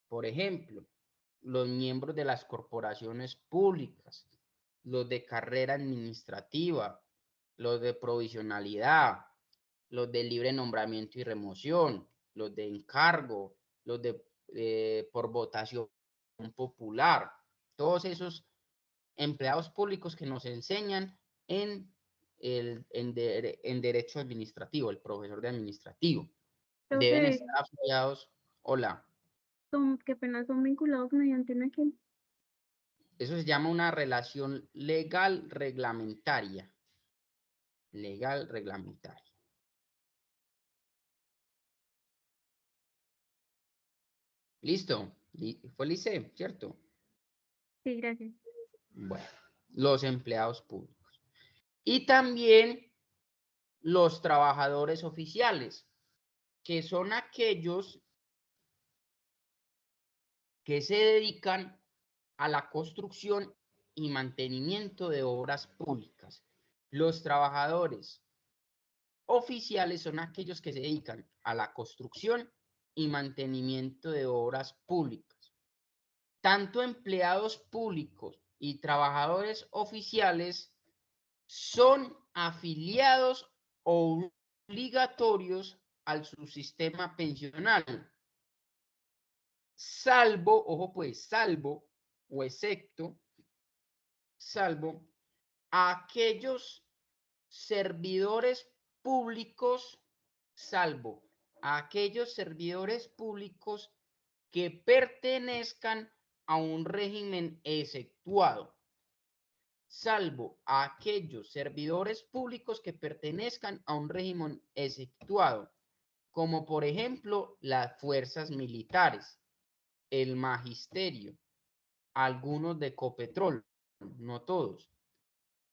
Por ejemplo, los miembros de las corporaciones públicas, los de carrera administrativa, los de provisionalidad, los de libre nombramiento y remoción, los de encargo, los de por votación popular, todos esos empleados públicos que nos enseñan en derecho administrativo, el profesor de administrativo. Deben Profe, estar afiliados. Hola. ¿qué pena son vinculados mediante una que? Eso se llama una relación legal reglamentaria. Legal reglamentaria. Listo. Fue Lice, ¿cierto? Sí, gracias. Bueno, los empleados públicos. Y también los trabajadores oficiales, que son aquellos que se dedican a la construcción y mantenimiento de obras públicas. Los trabajadores oficiales son aquellos que se dedican a la construcción y mantenimiento de obras públicas. Tanto empleados públicos y trabajadores oficiales son afiliados obligatorios al subsistema pensional, salvo, ojo pues, salvo o excepto, salvo aquellos servidores públicos, salvo aquellos servidores públicos que pertenezcan a un régimen exceptuado, salvo aquellos servidores públicos que pertenezcan a un régimen exceptuado, como por ejemplo las fuerzas militares, el magisterio, algunos de Ecopetrol, no todos,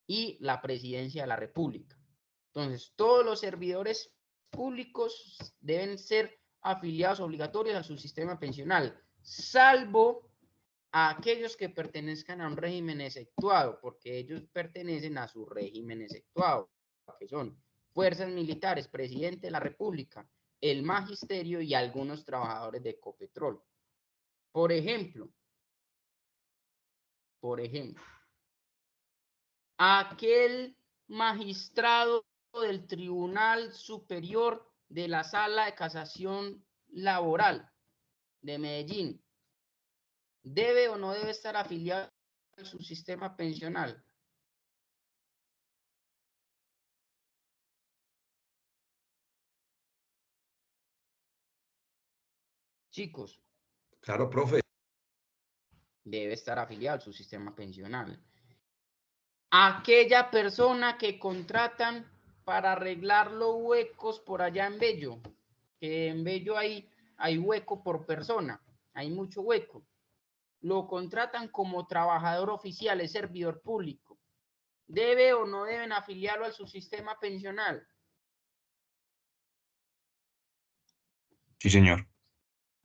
y la presidencia de la República. Entonces, todos los servidores públicos deben ser afiliados obligatorios al subsistema pensional, salvo a aquellos que pertenezcan a un régimen exceptuado, porque ellos pertenecen a su régimen exceptuado, que son fuerzas militares, presidente de la República, el magisterio y algunos trabajadores de Ecopetrol. Por ejemplo, aquel magistrado del Tribunal Superior de la Sala de Casación Laboral de Medellín, ¿debe o no debe estar afiliado a su sistema pensional? Chicos. Claro, profe. Debe estar afiliado al subsistema pensional. Aquella persona que contratan para arreglar los huecos por allá en Bello, que en Bello hay hueco por persona, hay mucho hueco. Lo contratan como trabajador oficial, es servidor público. ¿Debe o no deben afiliarlo al subsistema pensional? Sí, señor.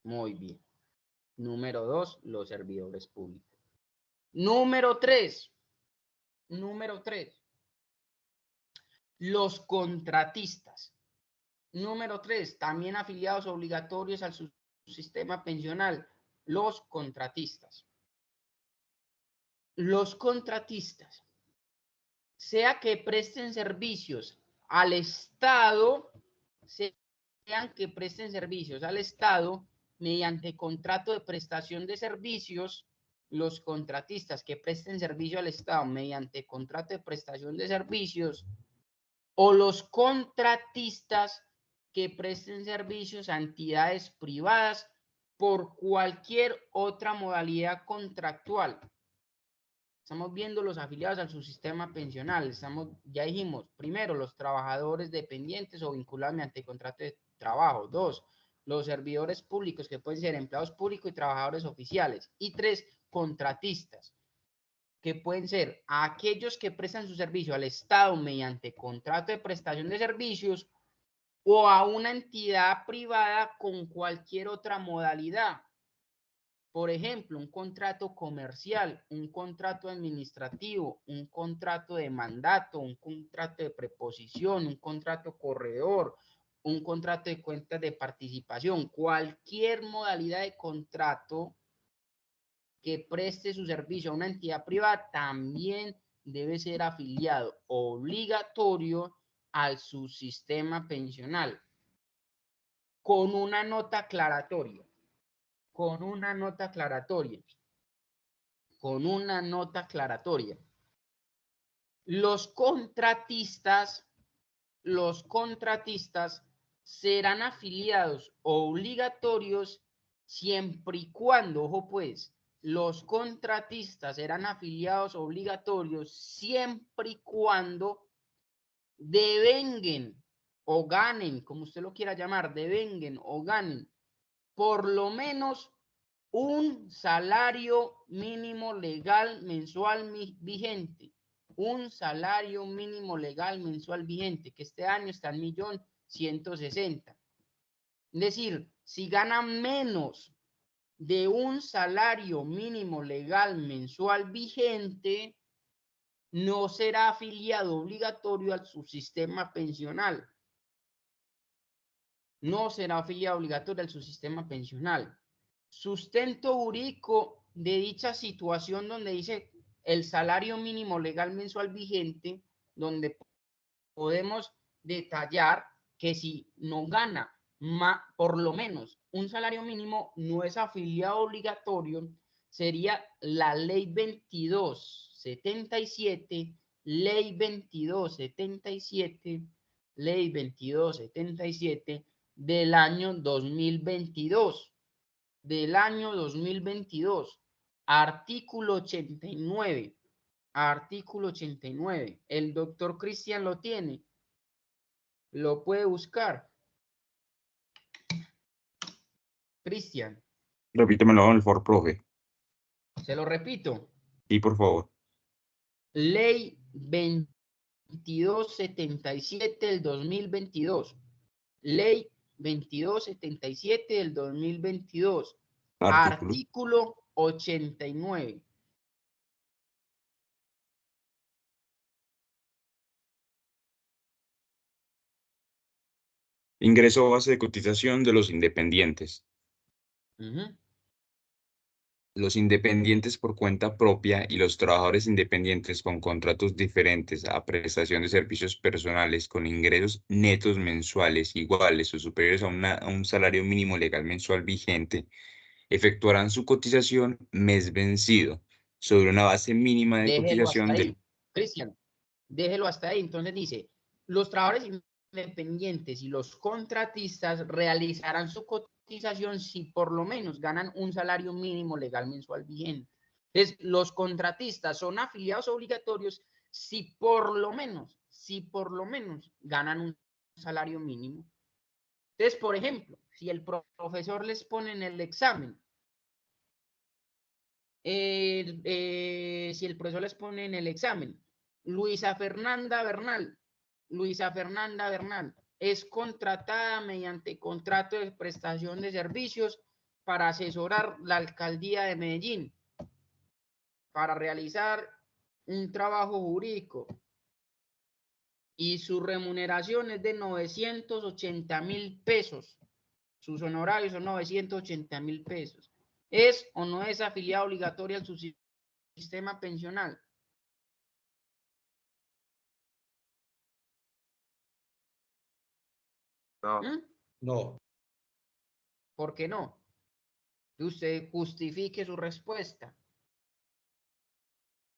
Muy bien. Número 2, los servidores públicos. Número 3, los contratistas. Número 3, también afiliados obligatorios al subsistema pensional, los contratistas. Los contratistas, sea que presten servicios al Estado, sean que presten servicios al Estado mediante contrato de prestación de servicios, los contratistas que presten servicio al Estado mediante contrato de prestación de servicios, o los contratistas que presten servicios a entidades privadas por cualquier otra modalidad contractual. Estamos viendo los afiliados al subsistema pensional. Ya dijimos, primero, los trabajadores dependientes o vinculados mediante contrato de trabajo. 2, los servidores públicos, que pueden ser empleados públicos y trabajadores oficiales. Y 3, contratistas, que pueden ser aquellos que prestan su servicio al Estado mediante contrato de prestación de servicios o a una entidad privada con cualquier otra modalidad. Por ejemplo, un contrato comercial, un contrato administrativo, un contrato de mandato, un contrato de preposición, un contrato corredor, un contrato de cuentas de participación, cualquier modalidad de contrato que preste su servicio a una entidad privada también debe ser afiliado obligatorio al subsistema pensional con una nota aclaratoria. Los contratistas serán afiliados obligatorios siempre y cuando, ojo pues, los contratistas serán afiliados obligatorios siempre y cuando devenguen o ganen, como usted lo quiera llamar, devenguen o ganen por lo menos un salario mínimo legal mensual vigente. Un salario mínimo legal mensual vigente, que este año está en 1.160.000. Es decir, si ganan menos de un salario mínimo legal mensual vigente, no será afiliado obligatorio al subsistema pensional. No será afiliado obligatorio al subsistema pensional. Sustento jurídico de dicha situación donde dice el salario mínimo legal mensual vigente, donde podemos detallar que si no gana por lo menos un salario mínimo, no es afiliado obligatorio, sería la ley 2277, ley 2277, ley 2277 del año 2022. Del año 2022, artículo 89, artículo 89. El doctor Cristian lo tiene, lo puede buscar. Cristian. Repítemelo en el for, profe. Se lo repito. Sí, por favor. Ley 2277 del 2022. Ley 2277 del 2022. Artículo 89. Ingreso base de cotización de los independientes. Los independientes por cuenta propia y los trabajadores independientes con contratos diferentes a prestación de servicios personales con ingresos netos mensuales iguales o superiores a un salario mínimo legal mensual vigente efectuarán su cotización mes vencido sobre una base mínima de cotización de... Cristian, déjelo hasta ahí. Entonces dice, los trabajadores independientes y los contratistas realizarán su cotización cotización si por lo menos ganan un salario mínimo legal mensual vigente. Entonces, los contratistas son afiliados obligatorios si por lo menos ganan un salario mínimo. Entonces, por ejemplo, si el profesor les pone en el examen, Luisa Fernanda Bernal es contratada mediante contrato de prestación de servicios para asesorar la alcaldía de Medellín, para realizar un trabajo jurídico, y su remuneración es de 980.000 pesos. Sus honorarios son 980.000 pesos. ¿Es o no es afiliada obligatoria al subsistema pensional? No. No. ¿Por qué no? Usted justifique su respuesta.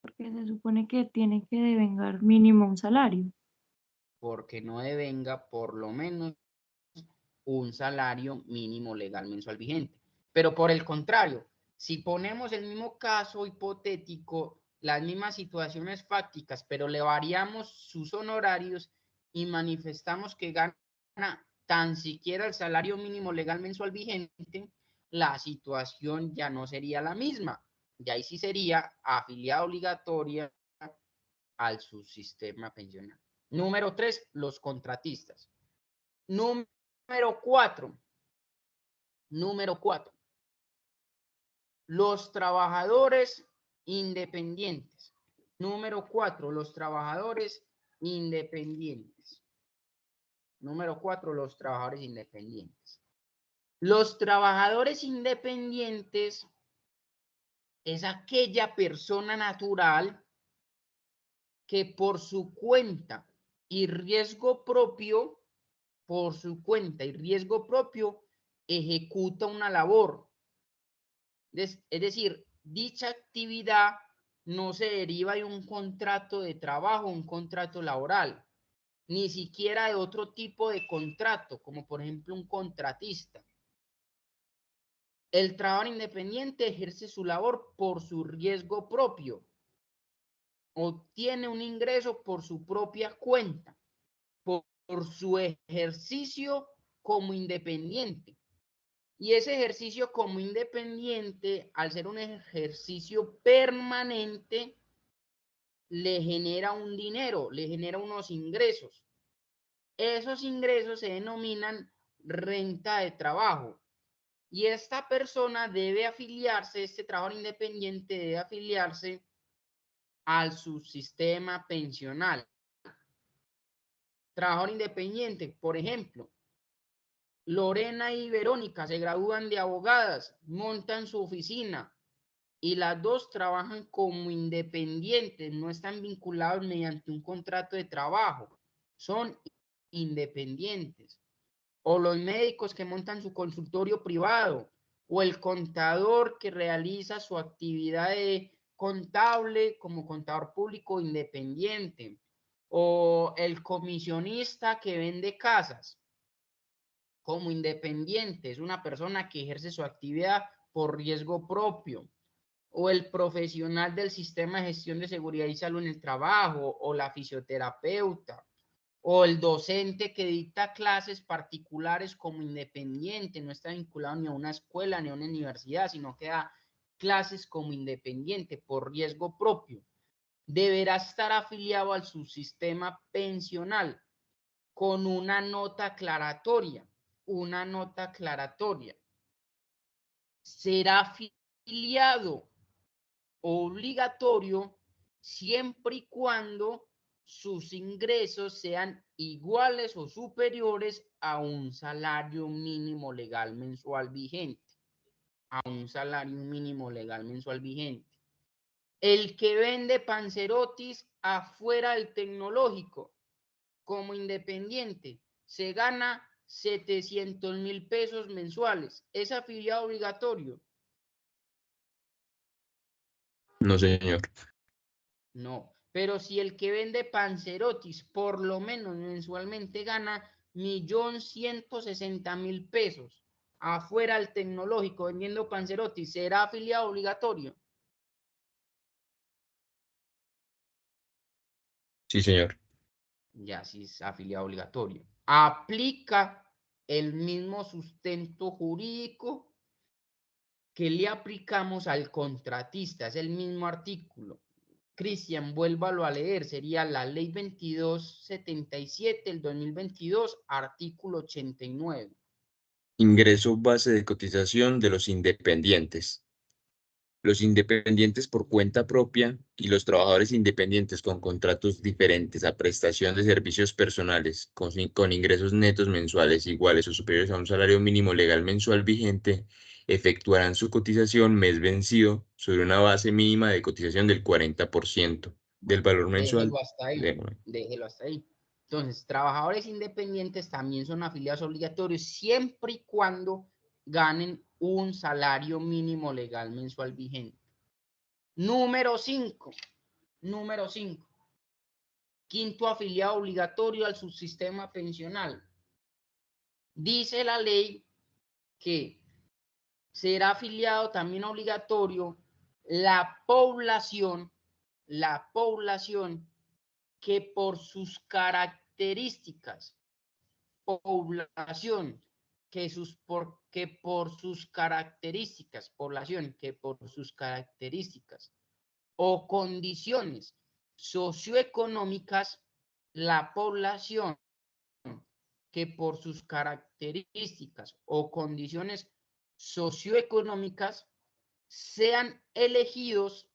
Porque se supone que tiene que devengar mínimo un salario. Porque no devenga por lo menos un salario mínimo legal mensual vigente. Pero por el contrario, si ponemos el mismo caso hipotético, las mismas situaciones fácticas, pero le variamos sus honorarios y manifestamos que gana tan siquiera el salario mínimo legal mensual vigente, la situación ya no sería la misma. Y ahí sí sería afiliada obligatoria al subsistema pensional. Número 3, los contratistas. Número 4. Los trabajadores independientes. Número 4, los trabajadores independientes. Número 4, los trabajadores independientes. Los trabajadores independientes es aquella persona natural que por su cuenta y riesgo propio, ejecuta una labor. Es decir, dicha actividad no se deriva de un contrato de trabajo, un contrato laboral, ni siquiera de otro tipo de contrato, como por ejemplo un contratista. El trabajador independiente ejerce su labor por su riesgo propio, obtiene un ingreso por su propia cuenta, por su ejercicio como independiente. Y ese ejercicio como independiente, al ser un ejercicio permanente, le genera un dinero, le genera unos ingresos. Esos ingresos se denominan renta de trabajo. Y esta persona debe afiliarse, este trabajador independiente debe afiliarse al subsistema pensional. Trabajador independiente, por ejemplo, Lorena y Verónica se gradúan de abogadas, montan su oficina y las dos trabajan como independientes, no están vinculados mediante un contrato de trabajo, son independientes. O los médicos que montan su consultorio privado, o el contador que realiza su actividad de contable como contador público independiente, o el comisionista que vende casas como independiente, es una persona que ejerce su actividad por riesgo propio, o el profesional del sistema de gestión de seguridad y salud en el trabajo, o la fisioterapeuta, o el docente que dicta clases particulares como independiente, no está vinculado ni a una escuela ni a una universidad, sino que da clases como independiente por riesgo propio. Deberá estar afiliado al subsistema pensional con una nota aclaratoria. Será afiliado obligatorio siempre y cuando sus ingresos sean iguales o superiores a un salario mínimo legal mensual vigente. El que vende panzerotis afuera del tecnológico como independiente se gana 700.000 pesos mensuales. ¿Es afiliado obligatorio? No, señor. No, pero si el que vende panzerotis por lo menos mensualmente gana 1.160.000 pesos, afuera del tecnológico vendiendo Panzerotti, ¿será afiliado obligatorio? Sí, señor. Ya sí es afiliado obligatorio. Aplica el mismo sustento jurídico que le aplicamos al contratista, es el mismo artículo. Cristian, vuélvalo a leer, sería la ley 2277 del 2022, artículo 89. Ingreso base de cotización de los independientes. Los independientes por cuenta propia y los trabajadores independientes con contratos diferentes a prestación de servicios personales con ingresos netos mensuales iguales o superiores a un salario mínimo legal mensual vigente efectuarán su cotización mes vencido sobre una base mínima de cotización del 40% del valor mensual. Déjelo hasta ahí, déjelo hasta ahí. Entonces, trabajadores independientes también son afiliados obligatorios siempre y cuando ganen un salario mínimo legal mensual vigente. Número 5. Número 5. Quinto afiliado obligatorio al subsistema pensional. Dice la ley que será afiliado también obligatorio la población que por sus características, población que por sus características, población que por sus características o condiciones socioeconómicas, la población que por sus características o condiciones socioeconómicas sean elegidos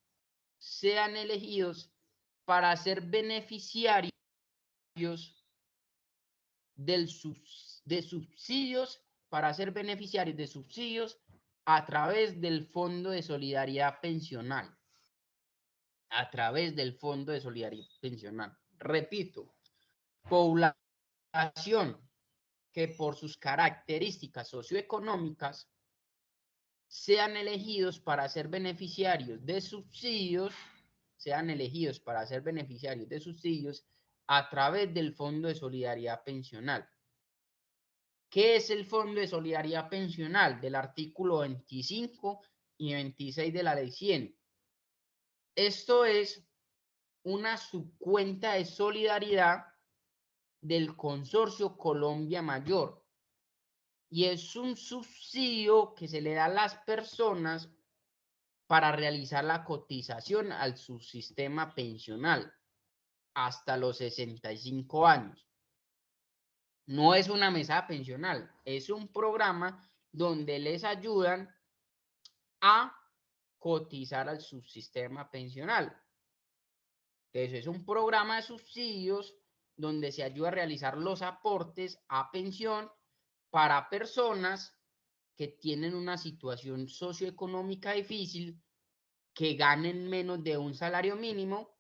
para ser beneficiarios de subsidios, para ser beneficiarios de subsidios a través del Fondo de Solidaridad Pensional. A través del Fondo de Solidaridad Pensional. Repito, población que por sus características socioeconómicas sean elegidos para ser beneficiarios de subsidios, a través del Fondo de Solidaridad Pensional. ¿Qué es el Fondo de Solidaridad Pensional? Del artículo 25 y 26 de la Ley 100. Esto es una subcuenta de solidaridad del Consorcio Colombia Mayor y es un subsidio que se le da a las personas para realizar la cotización al subsistema pensional hasta los 65 años. No es una mesada pensional, es un programa donde les ayudan a cotizar al subsistema pensional. Entonces, es un programa de subsidios donde se ayuda a realizar los aportes a pensión para personas que tienen una situación socioeconómica difícil, que ganen menos de un salario mínimo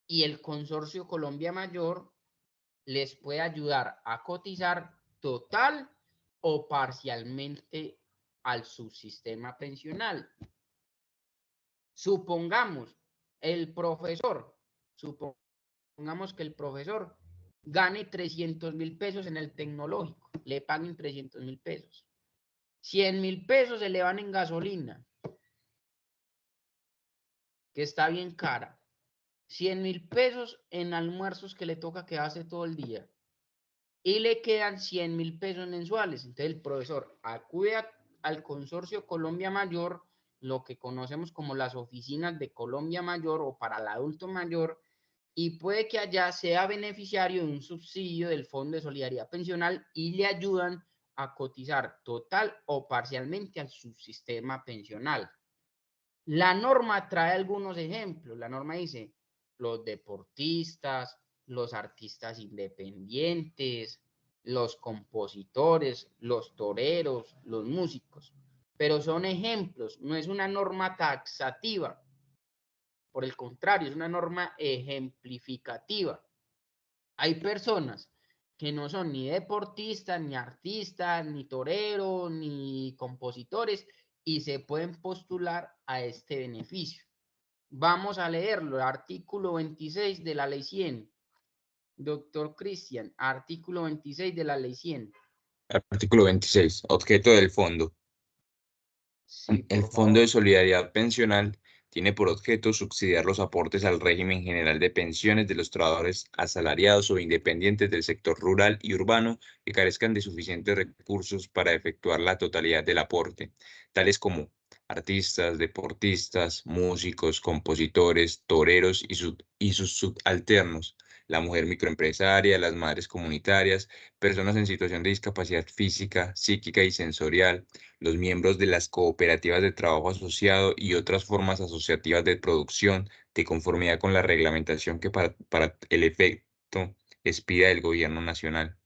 y el Consorcio Colombia Mayor les puede ayudar a cotizar total o parcialmente al subsistema pensional. Supongamos que el profesor gane 300.000 pesos en el tecnológico, le paguen 300.000 pesos. 100.000 pesos se le van en gasolina, que está bien cara. 100.000 pesos en almuerzos que le toca quedarse todo el día. Y le quedan 100.000 pesos mensuales. Entonces el profesor acude al Consorcio Colombia Mayor, lo que conocemos como las oficinas de Colombia Mayor o para el adulto mayor, y puede que allá sea beneficiario de un subsidio del Fondo de Solidaridad Pensional y le ayudan a cotizar total o parcialmente al subsistema pensional. La norma trae algunos ejemplos. La norma dice los deportistas, los artistas independientes, los compositores, los toreros, los músicos. Pero son ejemplos, no es una norma taxativa. Por el contrario, es una norma ejemplificativa. Hay personas que no son ni deportistas, ni artistas, ni toreros, ni compositores y se pueden postular a este beneficio. Vamos a leerlo, el artículo 26 de la Ley 100. Doctor Cristian, artículo 26 de la Ley 100. Artículo 26. Objeto del fondo. Sí, El por Fondo de favor. Solidaridad Pensional tiene por objeto subsidiar los aportes al régimen general de pensiones de los trabajadores asalariados o independientes del sector rural y urbano que carezcan de suficientes recursos para efectuar la totalidad del aporte, tales como artistas, deportistas, músicos, compositores, toreros y sus subalternos, la mujer microempresaria, las madres comunitarias, personas en situación de discapacidad física, psíquica y sensorial, los miembros de las cooperativas de trabajo asociado y otras formas asociativas de producción de conformidad con la reglamentación que para el efecto expida el gobierno nacional.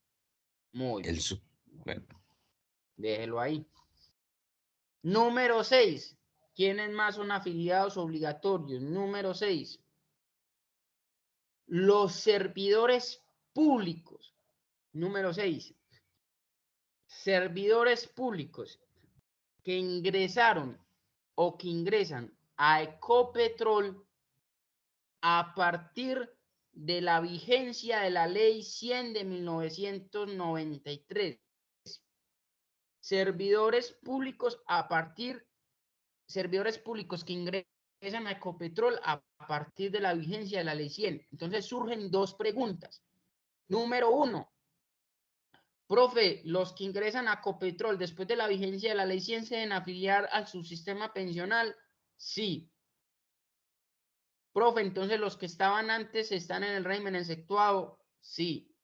Muy El bien. sub- bueno, Déjelo ahí. Número 6. ¿Quiénes más son afiliados obligatorios? Número 6. Los servidores públicos. Número 6. Servidores públicos que ingresaron o que ingresan a Ecopetrol a partir de la vigencia de la Ley 100 de 1993. Servidores públicos servidores públicos que ingresan a Ecopetrol a partir de la vigencia de la Ley 100. Entonces surgen dos preguntas. Número 1. Profe, los que ingresan a Ecopetrol después de la vigencia de la Ley 100 se deben afiliar al subsistema pensional. Sí. Profe, entonces los que estaban antes están en el régimen exceptuado. Sí.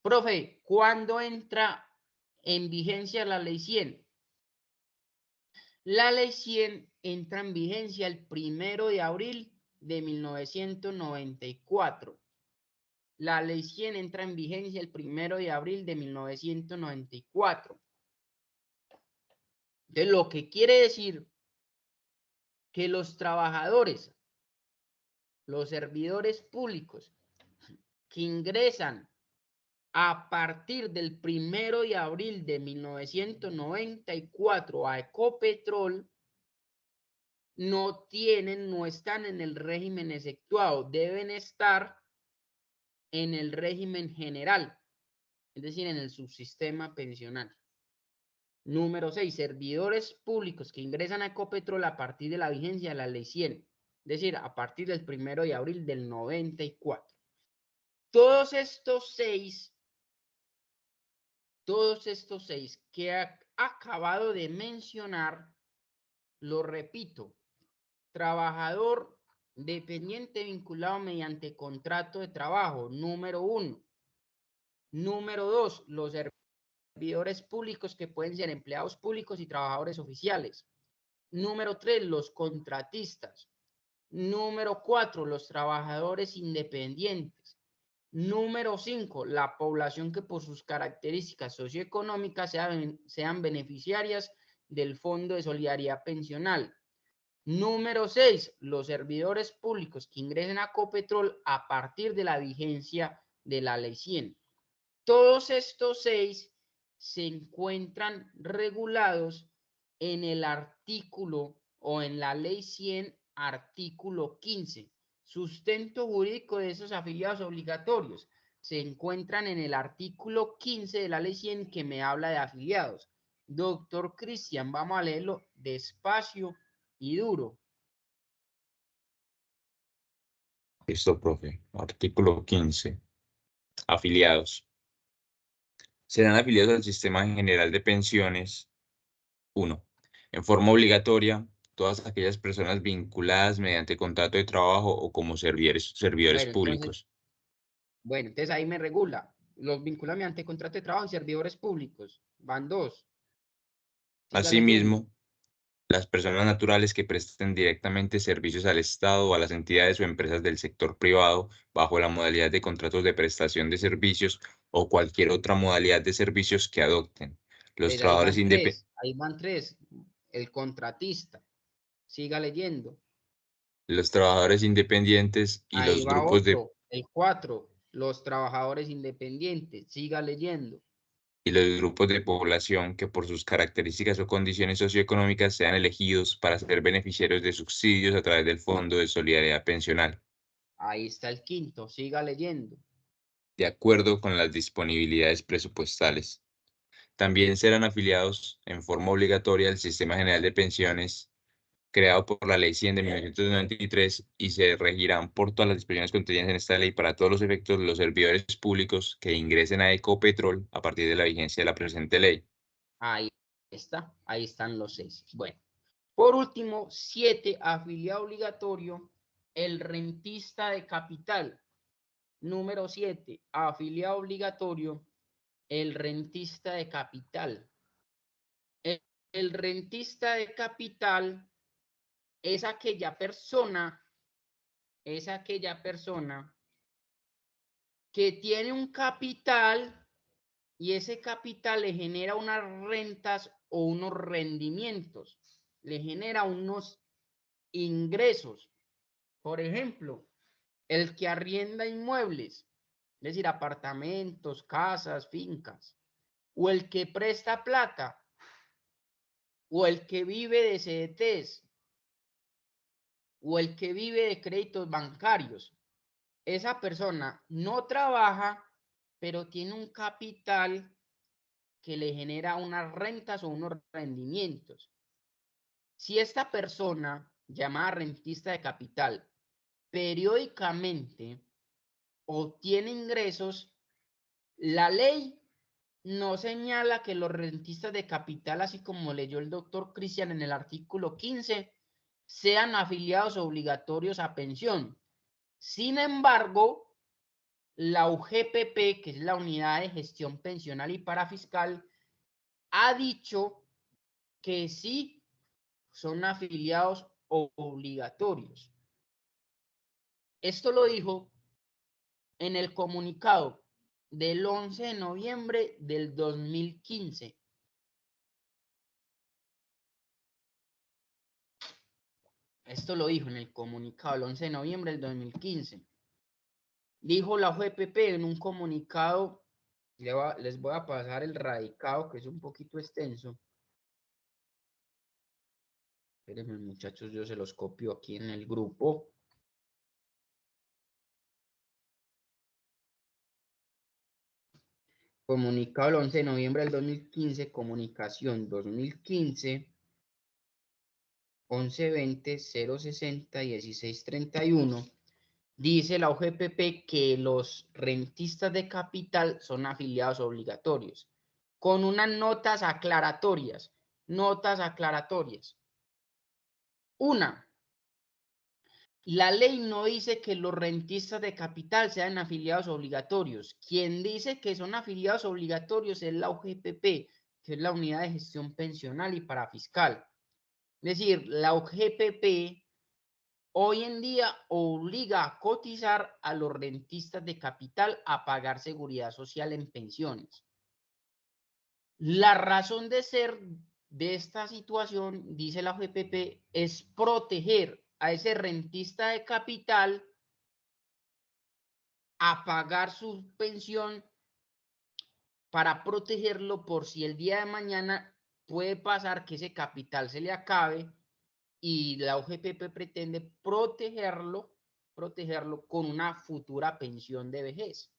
Profe, ¿cuándo entra en vigencia la Ley 100? La Ley 100 entra en vigencia el 1 de abril de 1994. La Ley 100 entra en vigencia el 1 de abril de 1994. Entonces, lo que quiere decir que los trabajadores, los servidores públicos que ingresan a partir del 1 de abril de 1994 a Ecopetrol no están en el régimen exceptuado, deben estar en el régimen general, es decir, en el subsistema pensional. Número 6. Servidores públicos que ingresan a Ecopetrol a partir de la vigencia de la Ley 100, es decir, a partir del 1 de abril del 94. Todos estos seis que he acabado de mencionar, lo repito, trabajador dependiente vinculado mediante contrato de trabajo, número 1. Número 2, los servidores públicos que pueden ser empleados públicos y trabajadores oficiales. Número 3, los contratistas. Número 4, los trabajadores independientes. Número 5, la población que por sus características socioeconómicas sean beneficiarias del Fondo de Solidaridad Pensional. Número 6, los servidores públicos que ingresen a Ecopetrol a partir de la vigencia de la Ley 100. Todos estos 6 se encuentran regulados en el artículo o en la Ley 100, artículo 15. Sustento jurídico de esos afiliados obligatorios se encuentran en el artículo 15 de la Ley 100 que me habla de afiliados. Doctor Cristian, vamos a leerlo despacio y duro. listo, profe. Artículo 15. Afiliados. Serán afiliados al Sistema General de Pensiones. 1. En forma obligatoria, todas aquellas personas vinculadas mediante contrato de trabajo o como servidores públicos. Bueno, entonces ahí me regula. Los vincula mediante contrato de trabajo y servidores públicos. Van 2. Siga leyendo. Asimismo, las personas naturales que presten directamente servicios al Estado o a las entidades o empresas del sector privado bajo la modalidad de contratos de prestación de servicios o cualquier otra modalidad de servicios que adopten. Los Pues ahí trabajadores van independientes. 3. Ahí van 3. El contratista. Siga leyendo. Los trabajadores independientes y Ahí los va grupos de otro. El 4. Los trabajadores independientes. Siga leyendo. población que por sus características o condiciones socioeconómicas sean elegidos para ser beneficiarios de subsidios a través del Fondo de Solidaridad Pensional, Ahí está el 5. Siga leyendo. de acuerdo con las disponibilidades presupuestales. También serán afiliados en forma obligatoria al Sistema General de Pensiones creado por la Ley 100 de 1993 y se regirán por todas las disposiciones contenidas en esta ley para todos los efectos de los servidores públicos que ingresen a Ecopetrol a partir de la vigencia de la presente ley. Ahí está, ahí están los 6. Bueno, por último, 7, afiliado obligatorio, el rentista de capital. Número 7, afiliado obligatorio, el rentista de capital. El rentista de capital es aquella persona que tiene un capital y ese capital le genera unas rentas o unos rendimientos, le genera unos ingresos. Por ejemplo, el que arrienda inmuebles, es decir, apartamentos, casas, fincas, o el que presta plata, o el que vive de CDTs, o el que vive de créditos bancarios. Esa persona no trabaja, pero tiene un capital que le genera unas rentas o unos rendimientos. Si esta persona, llamada rentista de capital, periódicamente obtiene ingresos, la ley no señala que los rentistas de capital, así como leyó el doctor Cristian en el artículo 15, sean afiliados obligatorios a pensión. Sin embargo, la UGPP, que es la Unidad de Gestión Pensional y Parafiscal, ha dicho que sí son afiliados obligatorios. Esto lo dijo en el comunicado del 11 de noviembre del 2015. Esto lo dijo en el comunicado del 11 de noviembre del 2015. Dijo la UGPP en un comunicado, les voy a pasar el radicado, que es un poquito extenso. Espérenme, muchachos, yo se los copio aquí en el grupo. Comunicado el 11 de noviembre del 2015, comunicación 2015, 1120 060 1631. Dice la UGPP que los rentistas de capital son afiliados obligatorios, con unas notas aclaratorias. Notas aclaratorias. Una, la ley no dice que los rentistas de capital sean afiliados obligatorios. Quien dice que son afiliados obligatorios es la UGPP, que es la Unidad de Gestión Pensional y Parafiscal. Es decir, la UGPP hoy en día obliga a cotizar a los rentistas de capital a pagar seguridad social en pensiones. La razón de ser de esta situación, dice la UGPP, es proteger a ese rentista de capital a pagar su pensión para protegerlo por si el día de mañana puede pasar que ese capital se le acabe y la UGPP pretende protegerlo con una futura pensión de vejez.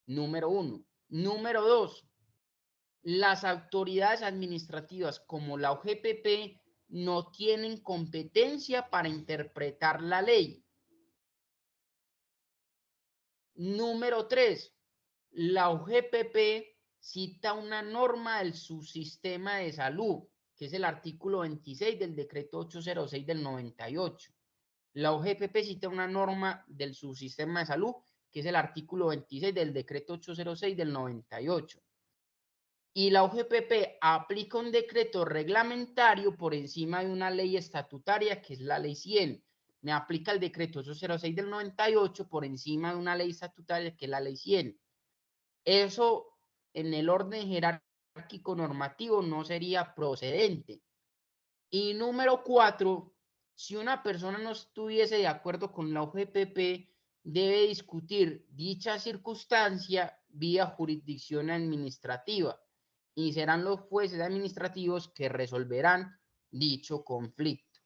Número 1. Número 2. Las autoridades administrativas como la UGPP no tienen competencia para interpretar la ley. Número 3. La UGPP cita una norma del subsistema de salud, que es el artículo 26 del decreto 806 del 98. La UGPP cita una norma del subsistema de salud, que es el artículo 26 del decreto 806 del 98. Y la UGPP aplica un decreto reglamentario por encima de una ley estatutaria, que es la ley 100. Me aplica el decreto 806 del 98 por encima de una ley estatutaria, que es la ley 100. Eso en el orden jerárquico normativo no sería procedente. Y número 4, si una persona no estuviese de acuerdo con la UGPP, debe discutir dicha circunstancia vía jurisdicción administrativa y serán los jueces administrativos que resolverán dicho conflicto.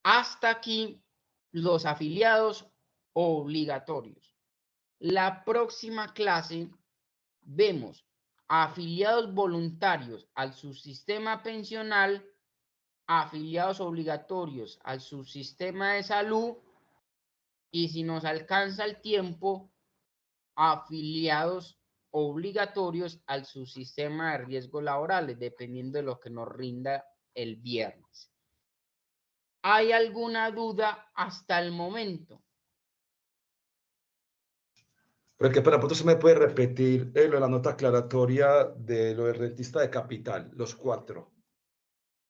Hasta aquí los afiliados obligatorios. La próxima clase vemos afiliados voluntarios al subsistema pensional, afiliados obligatorios al subsistema de salud y, si nos alcanza el tiempo, afiliados obligatorios al subsistema de riesgos laborales, dependiendo de lo que nos rinda el viernes. ¿Hay alguna duda hasta el momento? Porque para pronto se me puede repetir lo de la nota aclaratoria de lo del rentista de capital, los 4.